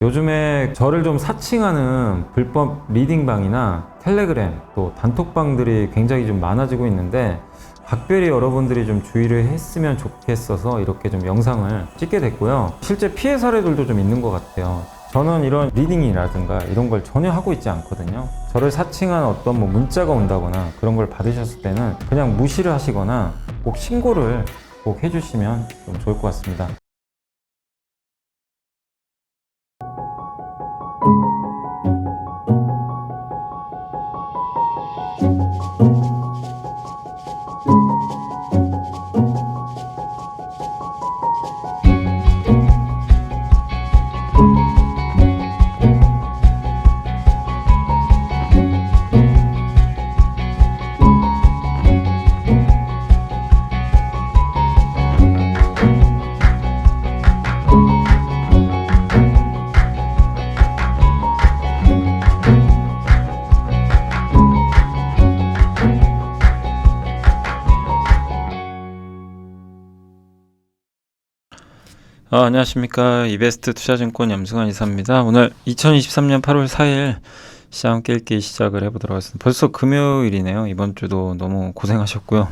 요즘에 저를 좀 사칭하는 불법 리딩방이나 텔레그램 또 단톡방들이 굉장히 좀 많아지고 있는데 각별히 여러분들이 좀 주의를 했으면 좋겠어서 이렇게 좀 영상을 찍게 됐고요. 실제 피해 사례들도 좀 있는 것 같아요. 저는 이런 리딩이라든가 이런 걸 전혀 하고 있지 않거든요. 저를 사칭한 어떤 문자가 온다거나 그런 걸 받으셨을 때는 그냥 무시를 하시거나 꼭 신고를 꼭 해주시면 좀 좋을 것 같습니다. 안녕하십니까. 이베스트 투자증권 염승환 이사입니다. 오늘 2023년 8월 4일 시장 깨기 시작을 해보도록 하겠습니다. 벌써 금요일이네요. 이번 주도 너무 고생하셨고요.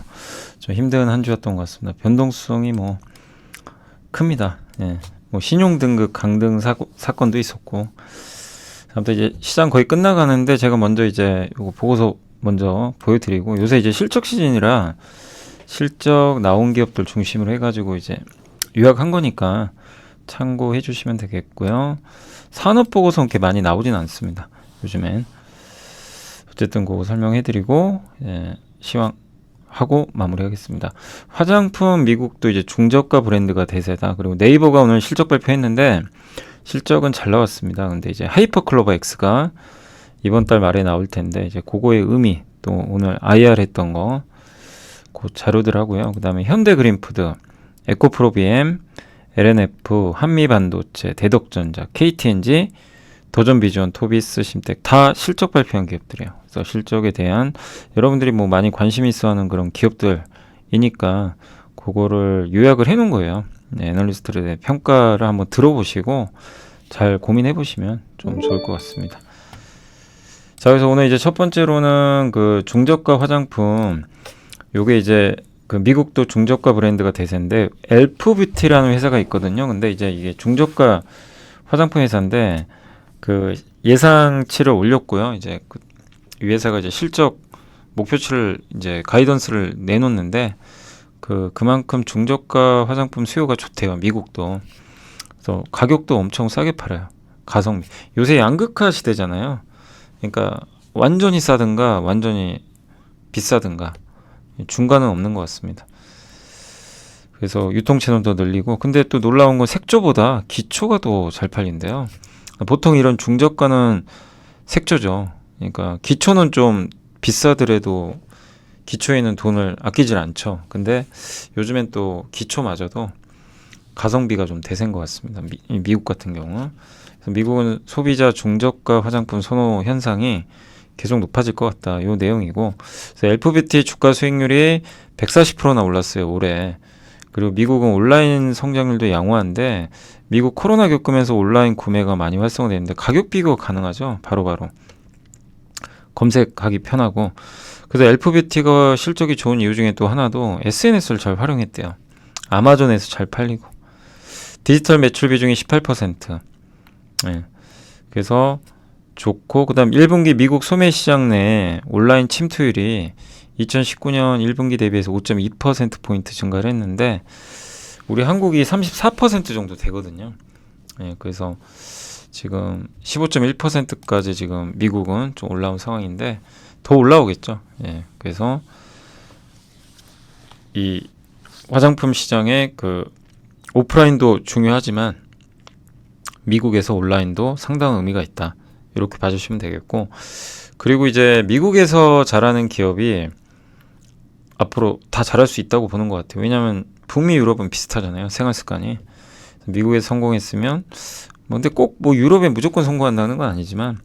좀 힘든 한 주였던 것 같습니다. 변동성이 큽니다. 예. 신용등급 강등 사건도 있었고. 아무튼 이제 시장 거의 끝나가는데 제가 먼저 이제 요거 보고서 먼저 보여드리고, 요새 이제 실적 시즌이라 실적 나온 기업들 중심으로 해가지고 이제 요약한 거니까 참고해 주시면 되겠고요. 산업 보고서 이렇게 많이 나오진 않습니다. 요즘엔. 어쨌든 그거 설명해 드리고 시황하고 마무리하겠습니다. 화장품 미국도 이제 중저가 브랜드가 대세다. 그리고 네이버가 오늘 실적 발표했는데 실적은 잘 나왔습니다. 근데 이제 하이퍼클로버 X가 이번 달 말에 나올 텐데 이제 그거의 의미, 또 오늘 IR 했던 거 그 자료들 하고요. 그다음에 현대그린푸드, 에코프로비엠, LNF, 한미반도체, 대덕전자, KTNG, 도전비전, 토비스, 심텍 다 실적 발표한 기업들이에요. 그래서 실적에 대한 여러분들이 많이 관심 있어하는 그런 기업들이니까 그거를 요약을 해놓은 거예요. 애널리스트들의 평가를 한번 들어보시고 잘 고민해 보시면 좀 좋을 것 같습니다. 자, 그래서 오늘 이제 첫 번째로는 그 중저가 화장품, 요게 이제 그 미국도 중저가 브랜드가 대세인데 엘프뷰티라는 회사가 있거든요. 근데 이제 이게 중저가 화장품 회사인데 그 예상치를 올렸고요. 이제 이 회사가 이제 실적 목표치를 이제 가이던스를 내놓는데 그만큼 중저가 화장품 수요가 좋대요. 미국도. 그래서 가격도 엄청 싸게 팔아요. 가성비. 요새 양극화 시대잖아요. 그러니까 완전히 싸든가 완전히 비싸든가 중간은 없는 것 같습니다. 그래서 유통 채널도 늘리고, 근데 또 놀라운 건 색조보다 기초가 더 잘 팔린대요. 보통 이런 중저가는 색조죠. 그러니까 기초는 좀 비싸더라도 기초에는 돈을 아끼질 않죠. 근데 요즘엔 또 기초마저도 가성비가 좀 대세인 것 같습니다. 미국 같은 경우. 그래서 미국은 소비자 중저가 화장품 선호 현상이 계속 높아질 것 같다. 요 내용이고, 그래서 LPBT 주가 수익률이 140%나 올랐어요, 올해. 그리고 미국은 온라인 성장률도 양호한데 미국 코로나 겪으면서 온라인 구매가 많이 활성화되는데 가격 비교 가능하죠. 바로바로 검색하기 편하고. 그래서 LPBT가 실적이 좋은 이유 중에 또 하나도 SNS를 잘 활용했대요. 아마존에서 잘 팔리고 디지털 매출 비중이 18%. 그래서 좋고, 그 다음 1분기 미국 소매 시장 내 온라인 침투율이 2019년 1분기 대비해서 5.2%포인트 증가를 했는데 우리 한국이 34% 정도 되거든요. 그래서 지금 15.1%까지 지금 미국은 좀 올라온 상황인데 더 올라오겠죠. 그래서 이 화장품 시장의 그 오프라인도 중요하지만 미국에서 온라인도 상당한 의미가 있다. 이렇게 봐주시면 되겠고, 그리고 이제 미국에서 잘하는 기업이 앞으로 다 잘할 수 있다고 보는 것 같아요. 왜냐하면 북미 유럽은 비슷하잖아요. 생활 습관이. 미국에서 성공했으면 근데 꼭 유럽에 무조건 성공한다는 건 아니지만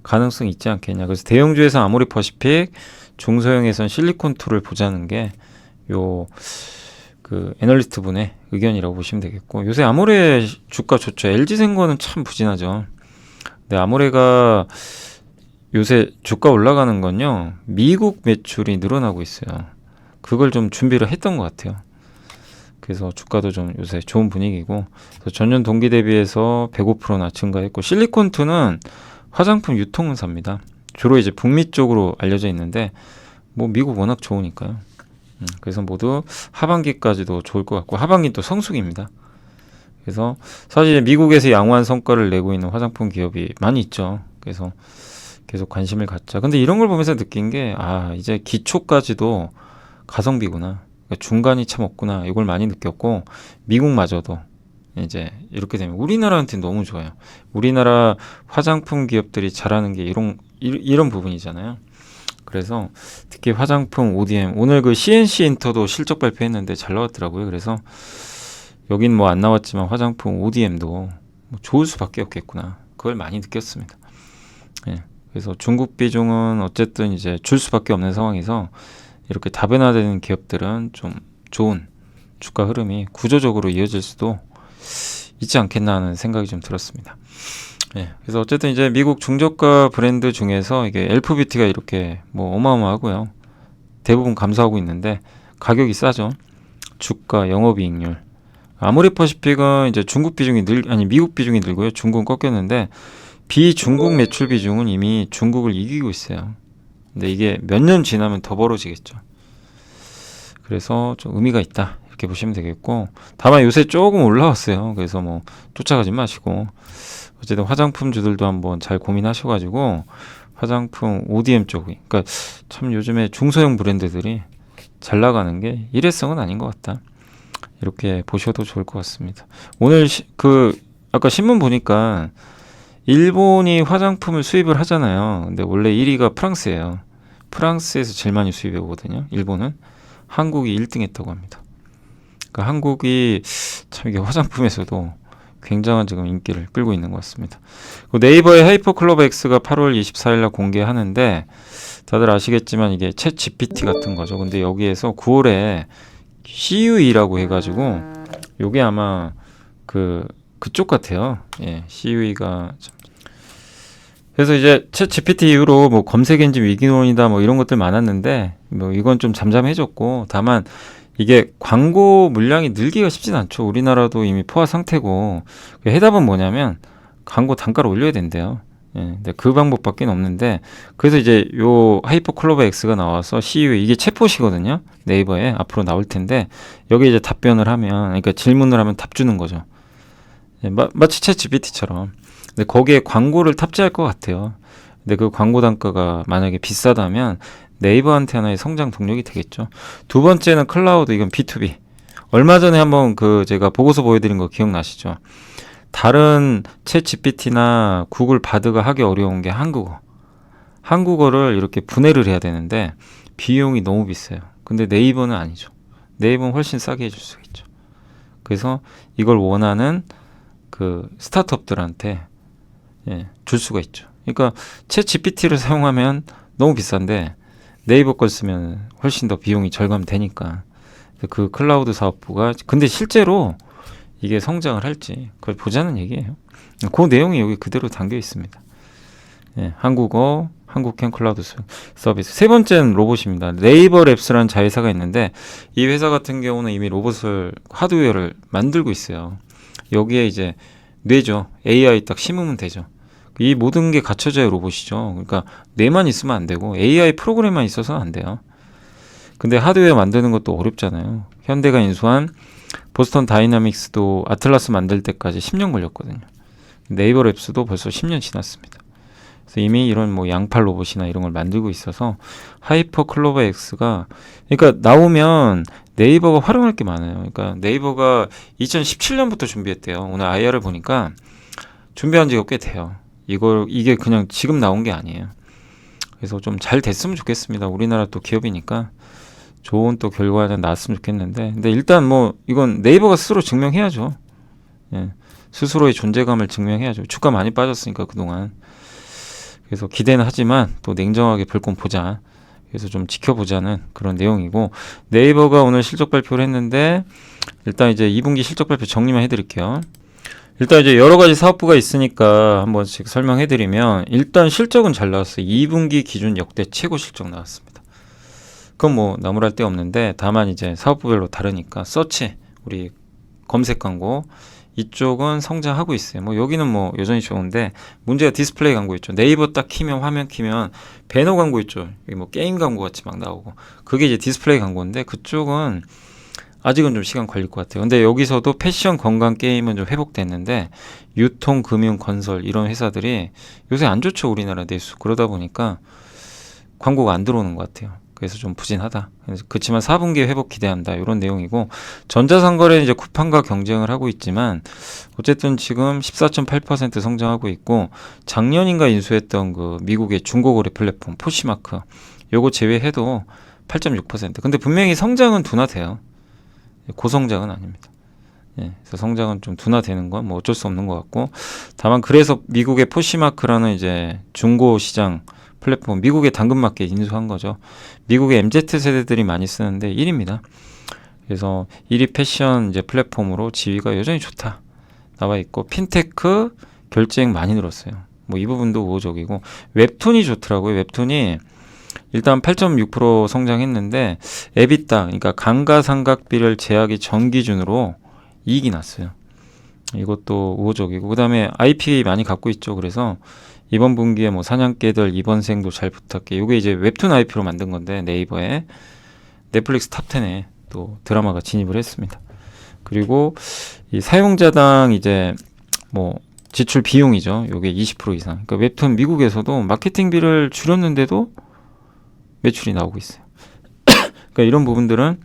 가능성이 있지 않겠냐. 그래서 대형주에서 아모리 퍼시픽, 중소형에선 실리콘2를 보자는 게 요 그 애널리스트 분의 의견이라고 보시면 되겠고, 요새 아모레 주가 좋죠. LG생과는 참 부진하죠. 근데 아모레가 요새 주가 올라가는 건요, 미국 매출이 늘어나고 있어요. 그걸 좀 준비를 했던 것 같아요. 그래서 주가도 좀 요새 좋은 분위기고, 전년 동기 대비해서 105%나 증가했고, 실리콘투는 화장품 유통사입니다. 주로 이제 북미 쪽으로 알려져 있는데, 뭐 미국 워낙 좋으니까요. 그래서 모두 하반기까지도 좋을 것 같고, 하반기 또 성수기입니다. 그래서 사실 미국에서 양호한 성과를 내고 있는 화장품 기업이 많이 있죠. 그래서 계속 관심을 갖자. 근데 이런 걸 보면서 느낀 게, 이제 기초까지도 가성비구나. 그러니까 중간이 참 없구나. 이걸 많이 느꼈고, 미국마저도 이제 이렇게 되면 우리나라한테 너무 좋아요. 우리나라 화장품 기업들이 잘하는 게 이런 부분이잖아요. 그래서 특히 화장품 ODM, 오늘 그 CNC 인터도 실적 발표했는데 잘 나왔더라고요. 그래서 여긴 뭐 안 나왔지만 화장품 ODM도 뭐 좋을 수밖에 없겠구나. 그걸 많이 느꼈습니다. 예. 그래서 중국 비중은 어쨌든 이제 줄 수밖에 없는 상황에서 이렇게 다변화되는 기업들은 좀 좋은 주가 흐름이 구조적으로 이어질 수도 있지 않겠나 하는 생각이 좀 들었습니다. 예, 그래서 어쨌든 이제 미국 중저가 브랜드 중에서 이게 LFBT가 이렇게 뭐 어마어마하고요. 대부분 감소하고 있는데 가격이 싸죠. 주가, 영업이익률. 아모레퍼시픽은 이제 미국 비중이 늘고요. 중국은 꺾였는데 비중국 매출 비중은 이미 중국을 이기고 있어요. 근데 이게 몇 년 지나면 더 벌어지겠죠. 그래서 좀 의미가 있다. 이렇게 보시면 되겠고, 다만 요새 조금 올라왔어요. 그래서 뭐 쫓아가지 마시고, 어쨌든 화장품주들도 한번 잘 고민하셔가지고 화장품 ODM 쪽이, 그러니까 참 요즘에 중소형 브랜드들이 잘 나가는 게 일회성은 아닌 것 같다. 이렇게 보셔도 좋을 것 같습니다. 오늘 아까 신문 보니까 일본이 화장품을 수입을 하잖아요. 근데 원래 1위가 프랑스예요. 프랑스에서 제일 많이 수입해 오거든요. 일본은. 한국이 1등 했다고 합니다. 그러니까 한국이 참 이게 화장품에서도 굉장한 지금 인기를 끌고 있는 것 같습니다. 네이버의 하이퍼클로버 X가 8월 24일 날 공개하는데, 다들 아시겠지만 이게 챗 GPT 같은 거죠. 근데 여기에서 9월에 CUE라고 해가지고, 요게 아마 그쪽 같아요. 예, CUE가. 그래서 이제 챗 GPT 이후로 뭐 검색 엔진 위기론이다 뭐 이런 것들 많았는데, 뭐 이건 좀 잠잠해졌고, 다만 이게 광고 물량이 늘기가 쉽진 않죠. 우리나라도 이미 포화 상태고, 해답은 뭐냐면 광고 단가를 올려야 된대요. 예, 근데 그 방법밖에 없는데, 그래서 이제 요 하이퍼클로버 X가 나와서 CUE, 이게 챗봇이거든요. 네이버에 앞으로 나올 텐데, 여기 이제 답변을 하면, 그러니까 질문을 하면 답 주는 거죠. 예, 마치 챗 GPT처럼. 근데 거기에 광고를 탑재할 것 같아요. 근데 그 광고 단가가 만약에 비싸다면 네이버한테 하나의 성장 동력이 되겠죠. 두 번째는 클라우드, 이건 B2B. 얼마 전에 한번 제가 보고서 보여드린 거 기억나시죠? 다른 챗 GPT나 구글 바드가 하기 어려운 게 한국어. 한국어를 이렇게 분해를 해야 되는데 비용이 너무 비싸요. 근데 네이버는 아니죠. 네이버는 훨씬 싸게 해줄 수가 있죠. 그래서 이걸 원하는 스타트업들한테 줄 수가 있죠. 그러니까 챗 GPT를 사용하면 너무 비싼데 네이버 걸 쓰면 훨씬 더 비용이 절감되니까, 그 클라우드 사업부가, 근데 실제로 이게 성장을 할지 그걸 보자는 얘기예요. 그 내용이 여기 그대로 담겨 있습니다. 예, 한국어, 한국형 클라우드 서비스. 세 번째는 로봇입니다. 네이버 랩스라는 자회사가 있는데, 이 회사 같은 경우는 이미 로봇을, 하드웨어를 만들고 있어요. 여기에 이제 뇌죠. AI 딱 심으면 되죠. 이 모든 게 갖춰져야 로봇이죠. 그러니까 뇌만 있으면 안 되고 AI 프로그램만 있어서는 안 돼요. 근데 하드웨어 만드는 것도 어렵잖아요. 현대가 인수한 보스턴 다이나믹스도 아틀라스 만들 때까지 10년 걸렸거든요. 네이버 랩스도 벌써 10년 지났습니다. 그래서 이미 이런 뭐 양팔 로봇이나 이런 걸 만들고 있어서 하이퍼 클로버 X가, 그러니까 나오면 네이버가 활용할 게 많아요. 그러니까 네이버가 2017년부터 준비했대요. 오늘 IR을 보니까 준비한 지가 꽤 돼요. 이게 그냥 지금 나온 게 아니에요. 그래서 좀 잘 됐으면 좋겠습니다. 우리나라 또 기업이니까 좋은 또 결과가 나왔으면 좋겠는데, 근데 일단 뭐 이건 네이버가 스스로 증명해야죠. 예, 스스로의 존재감을 증명해야죠. 주가 많이 빠졌으니까 그동안. 그래서 기대는 하지만 또 냉정하게 볼 건 보자. 그래서 좀 지켜보자는 그런 내용이고, 네이버가 오늘 실적 발표를 했는데 일단 이제 2분기 실적 발표 정리만 해드릴게요. 일단 이제 여러 가지 사업부가 있으니까 한 번씩 설명해드리면, 일단 실적은 잘 나왔어요. 2분기 기준 역대 최고 실적 나왔습니다. 그건 뭐 나무랄 데 없는데, 다만 이제 사업부별로 다르니까 서치, 우리 검색 광고 이쪽은 성장하고 있어요. 뭐 여기는 뭐 여전히 좋은데, 문제가 디스플레이 광고 있죠. 네이버 딱 키면, 화면 키면 배너 광고 있죠. 여기 뭐 게임 광고 같이 막 나오고, 그게 이제 디스플레이 광고인데 그쪽은 아직은 좀 시간 걸릴 것 같아요. 근데 여기서도 패션, 건강, 게임은 좀 회복됐는데, 유통, 금융, 건설 이런 회사들이 요새 안 좋죠. 우리나라 내수. 그러다 보니까 광고가 안 들어오는 것 같아요. 그래서 좀 부진하다. 그렇지만 4분기 회복 기대한다. 이런 내용이고, 전자상거래는 이제 쿠팡과 경쟁을 하고 있지만 어쨌든 지금 14.8% 성장하고 있고, 작년인가 인수했던 그 미국의 중고거래 플랫폼 포시마크 요거 제외해도 8.6%. 근데 분명히 성장은 둔화돼요. 고성장은 아닙니다. 예, 그래서 성장은 좀 둔화되는 건 뭐 어쩔 수 없는 것 같고, 다만 그래서 미국의 포시마크라는 이제 중고 시장 플랫폼, 미국의 당근마켓 인수한 거죠. 미국의 MZ 세대들이 많이 쓰는데 1위입니다. 그래서 1위 패션 이제 플랫폼으로 지위가 여전히 좋다 나와 있고, 핀테크 결제액 많이 늘었어요. 뭐 이 부분도 우호적이고, 웹툰이 좋더라고요. 웹툰이 일단 8.6% 성장했는데 에비타, 그러니까 감가상각비를 제하기 전 기준으로 이익이 났어요. 이것도 우호적이고, 그 다음에 IP 많이 갖고 있죠. 그래서 이번 분기에 뭐 사냥개들, 이번 생도 잘 부탁해. 이게 이제 웹툰 IP로 만든 건데, 네이버에 넷플릭스 탑10에 또 드라마가 진입을 했습니다. 그리고 이 사용자당 이제 뭐 지출 비용이죠. 요게 20% 이상. 그러니까 웹툰 미국에서도 마케팅비를 줄였는데도 매출이 나오고 있어요. 그러니까 이런 부분들은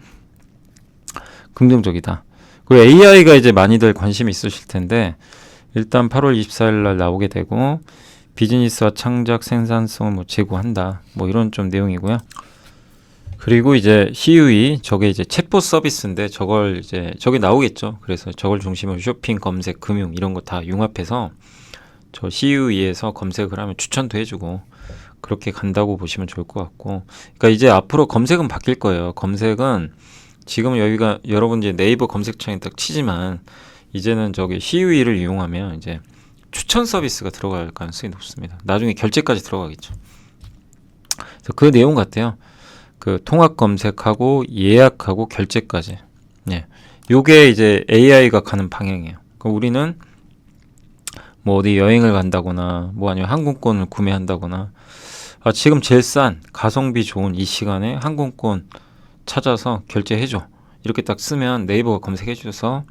긍정적이다. 그리고 AI가 이제 많이들 관심이 있으실 텐데, 일단 8월 24일 날 나오게 되고, 비즈니스와 창작 생산성을 뭐 제고한다. 뭐 이런 좀 내용이고요. 그리고 이제 CUE, 저게 이제 챗봇 서비스인데, 저걸 이제 저게 나오겠죠. 그래서 저걸 중심으로 쇼핑, 검색, 금융 이런 거 다 융합해서 저 CUE에서 검색을 하면 추천도 해주고, 그렇게 간다고 보시면 좋을 것 같고, 그러니까 이제 앞으로 검색은 바뀔 거예요. 검색은 지금 여기가 여러분 이제 네이버 검색창에 딱 치지만, 이제는 저기 CUE를 이용하면 이제 추천 서비스가 들어갈 가능성이 높습니다. 나중에 결제까지 들어가겠죠. 그래서 그 내용 같아요. 그 통합 검색하고 예약하고 결제까지. 예. 요게 이제 AI가 가는 방향이에요. 그러니까 우리는 뭐 어디 여행을 간다거나, 뭐 아니면 항공권을 구매한다거나, 지금 제일 싼 가성비 좋은 이 시간에 항공권 찾아서 결제해줘. 이렇게 딱 쓰면 네이버가 검색해줘서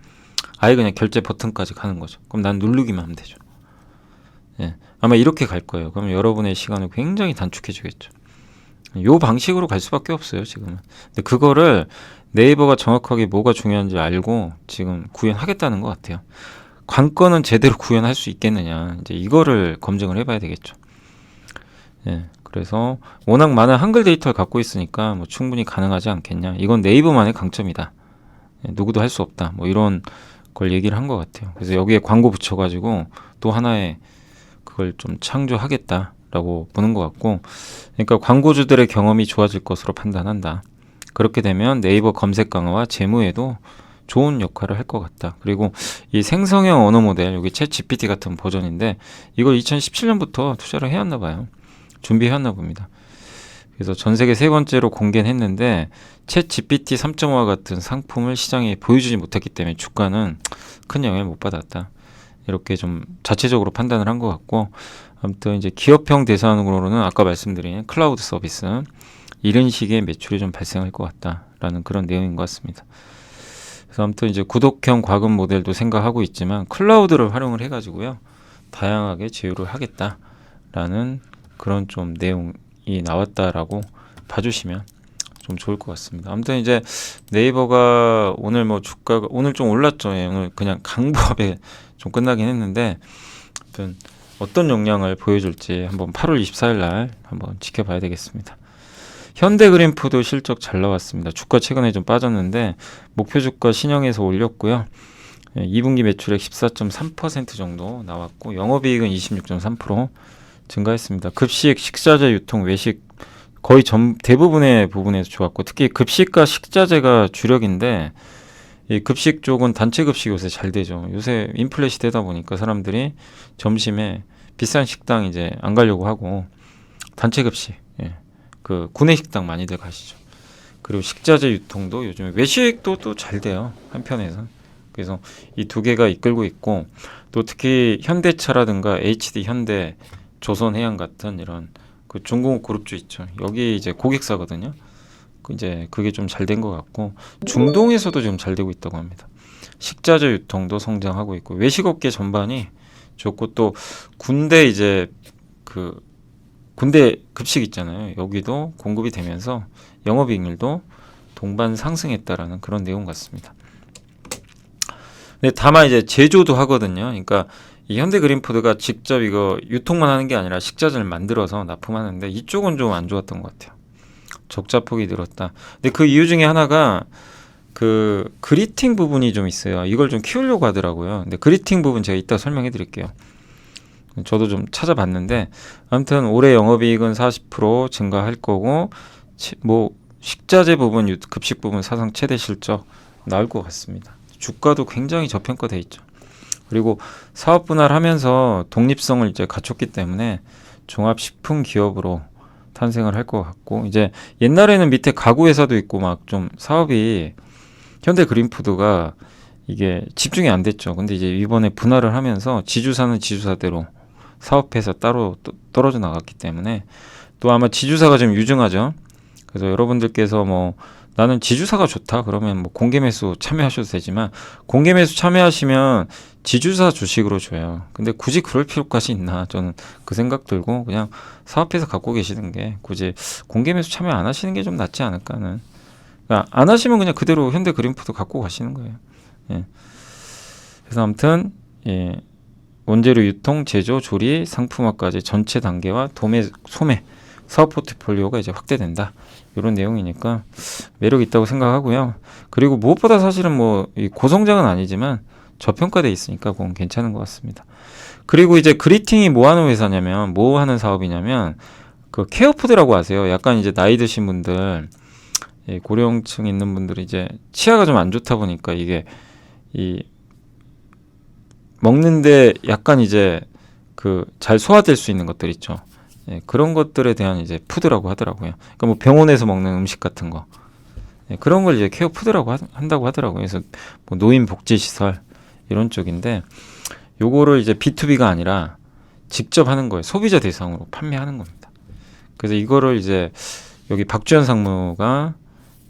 아예 그냥 결제 버튼까지 가는 거죠. 그럼 난 누르기만 하면 되죠. 예, 아마 이렇게 갈 거예요. 그러면 여러분의 시간을 굉장히 단축해주겠죠. 요 방식으로 갈 수밖에 없어요, 지금은. 근데 그거를 네이버가 정확하게 뭐가 중요한지 알고 지금 구현하겠다는 것 같아요. 관건은 제대로 구현할 수 있겠느냐, 이제 이거를 검증을 해봐야 되겠죠. 예, 그래서 워낙 많은 한글 데이터를 갖고 있으니까 뭐 충분히 가능하지 않겠냐. 이건 네이버만의 강점이다. 예, 누구도 할 수 없다. 뭐 이런 걸 얘기를 한 것 같아요. 그래서 여기에 광고 붙여가지고 또 하나의 그걸 좀 창조하겠다라고 보는 것 같고, 그러니까 광고주들의 경험이 좋아질 것으로 판단한다. 그렇게 되면 네이버 검색 강화와 재무에도 좋은 역할을 할 것 같다. 그리고 이 생성형 언어 모델, 여기 챗 GPT 같은 버전인데, 이걸 2017년부터 투자를 해왔나 봐요. 준비해왔나 봅니다. 그래서 전 세계 세 번째로 공개는 했는데, 챗 GPT 3.5와 같은 상품을 시장에 보여주지 못했기 때문에 주가는 큰 영향을 못 받았다. 이렇게 좀 자체적으로 판단을 한 것 같고, 아무튼 이제 기업형 대상으로는 아까 말씀드린 클라우드 서비스, 이런 식의 매출이 좀 발생할 것 같다라는 그런 내용인 것 같습니다. 그래서 아무튼 이제 구독형 과금 모델도 생각하고 있지만, 클라우드를 활용을 해가지고요, 다양하게 제휴를 하겠다라는 그런 좀 내용이 나왔다라고 봐주시면 좀 좋을 것 같습니다. 아무튼 이제 네이버가 오늘 뭐 주가가 오늘 좀 올랐죠. 예, 오늘 그냥 강보합에 좀 끝나긴 했는데, 아무튼 어떤 역량을 보여줄지 한번 8월 24일 날 한번 지켜봐야 되겠습니다. 현대그린푸드 실적 잘 나왔습니다. 주가 최근에 좀 빠졌는데 목표 주가 신형에서 올렸고요. 2분기 매출액 14.3% 정도 나왔고, 영업이익은 26.3% 증가했습니다. 급식, 식자재 유통, 외식 거의 대부분의 부분에서 좋았고, 특히 급식과 식자재가 주력인데 이 급식 쪽은 단체 급식 요새 잘 되죠. 요새 인플레 시대다 보니까 사람들이 점심에 비싼 식당 이제 안 가려고 하고 단체 급식, 그 구내 식당 많이들 가시죠. 그리고 식자재 유통도 요즘에 외식도 또 잘 돼요, 한편에서. 그래서 이 두 개가 이끌고 있고, 또 특히 현대차라든가 HD 현대, 조선해양 같은 이런 그 중공업 그룹주 있죠. 여기 이제 고객사거든요. 이제 그게 좀 잘 된 것 같고, 중동에서도 좀 잘 되고 있다고 합니다. 식자재 유통도 성장하고 있고, 외식업계 전반이 좋고, 또 군대 이제 그 군대 급식 있잖아요. 여기도 공급이 되면서 영업이익률도 동반 상승했다라는 그런 내용 같습니다. 근데 다만 이제 제조도 하거든요. 그러니까 이 현대그린푸드가 직접 이거 유통만 하는 게 아니라 식자재를 만들어서 납품하는데, 이쪽은 좀 안 좋았던 것 같아요. 적자폭이 늘었다. 근데 그 이유 중에 하나가 그 그리팅 부분이 좀 있어요. 이걸 좀 키우려고 하더라고요. 근데 그리팅 부분 제가 이따 설명해 드릴게요. 저도 좀 찾아봤는데, 아무튼 올해 영업이익은 40% 증가할 거고, 뭐 식자재 부분, 급식 부분 사상 최대 실적 나올 것 같습니다. 주가도 굉장히 저평가돼 있죠. 그리고 사업 분할하면서 독립성을 이제 갖췄기 때문에 종합식품 기업으로 탄생을 할 것 같고, 이제 옛날에는 밑에 가구 회사도 있고 막 좀 사업이 현대그린푸드가 이게 집중이 안 됐죠. 근데 이제 이번에 분할을 하면서 지주사는 지주사대로 사업해서 따로 떨어져 나갔기 때문에, 또 아마 지주사가 좀 유증하죠. 그래서 여러분들께서 뭐 나는 지주사가 좋다 그러면 뭐 공개매수 참여하셔도 되지만, 공개매수 참여하시면 지주사 주식으로 줘요. 근데 굳이 그럴 필요까지 있나, 저는 그 생각 들고 그냥 사업해서 갖고 계시는 게, 굳이 공개매수 참여 안 하시는 게 좀 낫지 않을까는. 그러니까 안 하시면 그냥 그대로 현대그린푸드 갖고 가시는 거예요. 그래서 아무튼 원재료 유통, 제조, 조리, 상품화까지 전체 단계와 도매, 소매, 사업 포트폴리오가 이제 확대된다. 이런 내용이니까 매력 있다고 생각하고요. 그리고 무엇보다 사실은 뭐 이 고성장은 아니지만 저평가돼 있으니까 그건 괜찮은 것 같습니다. 그리고 이제 그리팅이 뭐 하는 회사냐면, 뭐 하는 사업이냐면, 그 케어푸드라고 아세요? 약간 이제 나이 드신 분들, 고령층 있는 분들이 이제 치아가 좀 안 좋다 보니까 이게 이 먹는데 약간 이제 그 잘 소화될 수 있는 것들 있죠. 그런 것들에 대한 이제 푸드라고 하더라고요. 그러니까 뭐 병원에서 먹는 음식 같은 거, 그런 걸 이제 케어 푸드라고 한다고 하더라고요. 그래서 뭐 노인 복지 시설 이런 쪽인데, 요거를 이제 B2B가 아니라 직접 하는 거예요. 소비자 대상으로 판매하는 겁니다. 그래서 이거를 이제 여기 박주현 상무가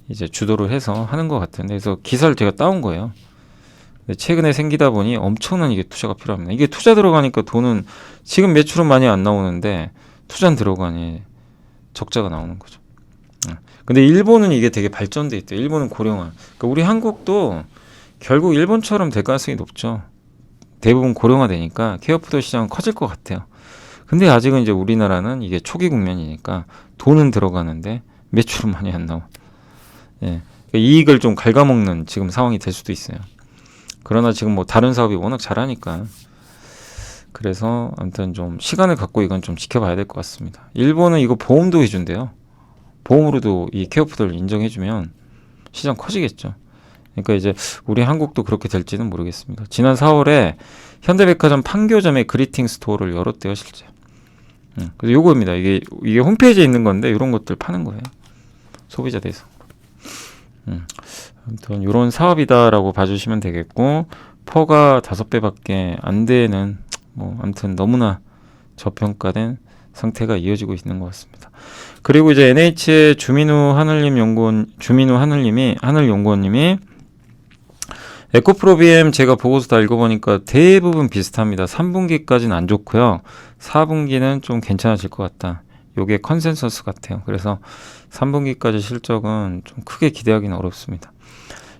이제 주도를 해서 하는 것 같은데, 그래서 기사를 제가 따온 거예요. 최근에 생기다 보니 엄청난 이게 투자가 필요합니다. 이게 투자 들어가니까 돈은, 지금 매출은 많이 안 나오는데 투자는 들어가니 적자가 나오는 거죠. 근데 일본은 이게 되게 발전돼 있대요. 일본은 고령화. 그러니까 우리 한국도 결국 일본처럼 될 가능성이 높죠. 대부분 고령화되니까 케어푸드 시장은 커질 것 같아요. 근데 아직은 이제 우리나라는 이게 초기 국면이니까 돈은 들어가는데 매출은 많이 안 나와. 그러니까 이익을 좀 갉아먹는 지금 상황이 될 수도 있어요. 그러나 지금 뭐 다른 사업이 워낙 잘하니까, 그래서 아무튼 좀 시간을 갖고 이건 좀 지켜봐야 될 것 같습니다. 일본은 이거 보험도 해준대요. 보험으로도 이 케어푸드를 인정해주면 시장 커지겠죠. 그러니까 이제 우리 한국도 그렇게 될지는 모르겠습니다. 지난 4월에 현대백화점 판교점에 그리팅 스토어를 열었대요, 실제. 그래서 요거입니다. 이게 홈페이지에 있는 건데 이런 것들 파는 거예요. 소비자 대상. 아무튼 이런 사업이다라고 봐주시면 되겠고, 퍼가 5배밖에 안 되는, 뭐 아무튼 너무나 저평가된 상태가 이어지고 있는 것 같습니다. 그리고 이제 NH의 하늘연구원님이 에코프로비엠 제가 보고서 다 읽어보니까 대부분 비슷합니다. 3분기까지는 안 좋고요. 4분기는 좀 괜찮아질 것 같다. 요게 컨센서스 같아요. 그래서 3분기까지 실적은 좀 크게 기대하기는 어렵습니다.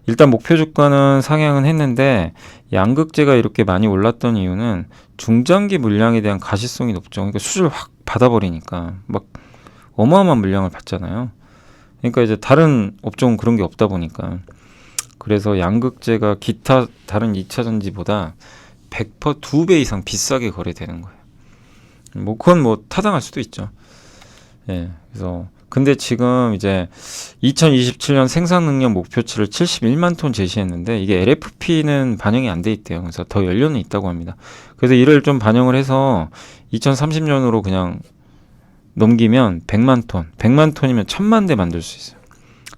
일단 목표 주가는 상향은 했는데, 양극재가 이렇게 많이 올랐던 이유는 중장기 물량에 대한 가시성이 높죠. 그러니까 수주를 확 받아버리니까 막 어마어마한 물량을 받잖아요. 그러니까 이제 다른 업종은 그런 게 없다 보니까, 그래서 양극재가 기타 다른 2차 전지보다 100% 2배 이상 비싸게 거래되는 거예요. 뭐 그건 뭐 타당할 수도 있죠. 예, 그래서 근데 지금 이제 2027년 생산 능력 목표치를 71만 톤 제시했는데 이게 LFP는 반영이 안 돼 있대요. 그래서 더 연료는 있다고 합니다. 그래서 이를 좀 반영을 해서 2030년으로 그냥 넘기면 100만 톤, 100만 톤이면 1000만 대 만들 수 있어요.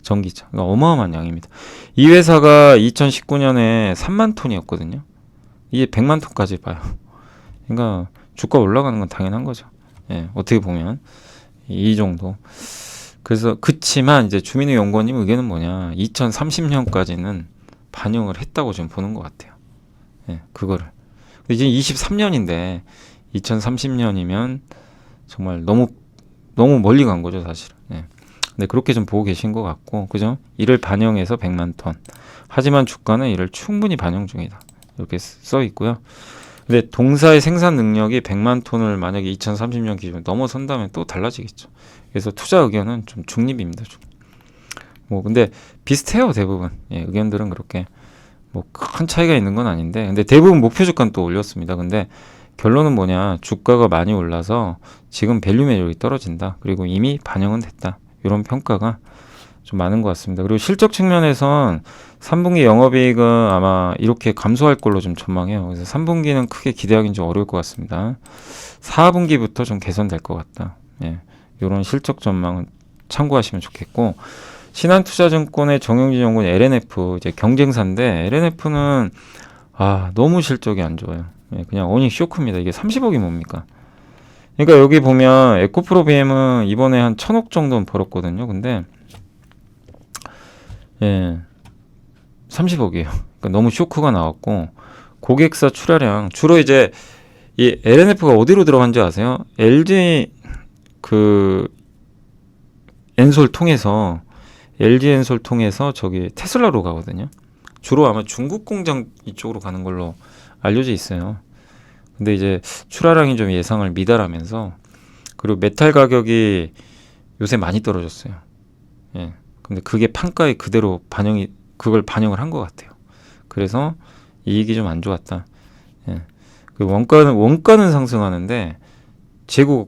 전기차. 그러니까 어마어마한 양입니다. 이 회사가 2019년에 3만 톤이었거든요. 이게 100만 톤까지 봐요. 그러니까 주가 올라가는 건 당연한 거죠. 예, 어떻게 보면 이 정도. 그래서 그치만 이제 주민의 연구원님 의견은 뭐냐? 2030년까지는 반영을 했다고 지금 보는 것 같아요. 예, 그거를. 이제 23년인데 2030년이면 정말 너무 멀리 간 거죠, 사실은. 예. 근데 그렇게 좀 보고 계신 것 같고, 그죠? 이를 반영해서 100만 톤. 하지만 주가는 이를 충분히 반영 중이다. 이렇게 써 있고요. 근데 동사의 생산 능력이 100만 톤을 만약에 2030년 기준으로 넘어선다면 또 달라지겠죠. 그래서 투자 의견은 좀 중립입니다. 뭐 근데 비슷해요, 대부분. 예, 의견들은 그렇게 뭐 큰 차이가 있는 건 아닌데, 근데 대부분 목표 주가는 또 올렸습니다. 근데 결론은 뭐냐? 주가가 많이 올라서 지금 밸류 매력이 떨어진다. 그리고 이미 반영은 됐다. 이런 평가가 좀 많은 것 같습니다. 그리고 실적 측면에선 3분기 영업이익은 아마 이렇게 감소할 걸로 좀 전망해요. 그래서 3분기는 크게 기대하기는 좀 어려울 것 같습니다. 4분기부터 좀 개선될 것 같다. 예, 이런 실적 전망은 참고하시면 좋겠고, 신한투자증권의 정영진 연구원 LNF 이제 경쟁사인데 LNF는 너무 실적이 안 좋아요. 예, 그냥 어닝 쇼크입니다. 이게 30억이 뭡니까? 그러니까 여기 보면 에코프로 BM은 이번에 한 1000억 정도는 벌었거든요. 근데 예, 30억이에요. 그러니까 너무 쇼크가 나왔고, 고객사 출하량 주로 이제 이 LNF가 어디로 들어간지 아세요? LG 그 엔솔 통해서 LG 엔솔 통해서 저기 테슬라로 가거든요. 주로 아마 중국 공장 이쪽으로 가는 걸로 알려져 있어요. 근데 이제 출하량이 좀 예상을 미달하면서, 그리고 메탈 가격이 요새 많이 떨어졌어요. 예. 근데 그게 판가에 그대로 그걸 반영을 한 것 같아요. 그래서 이익이 좀 안 좋았다. 예. 그 원가는 상승하는데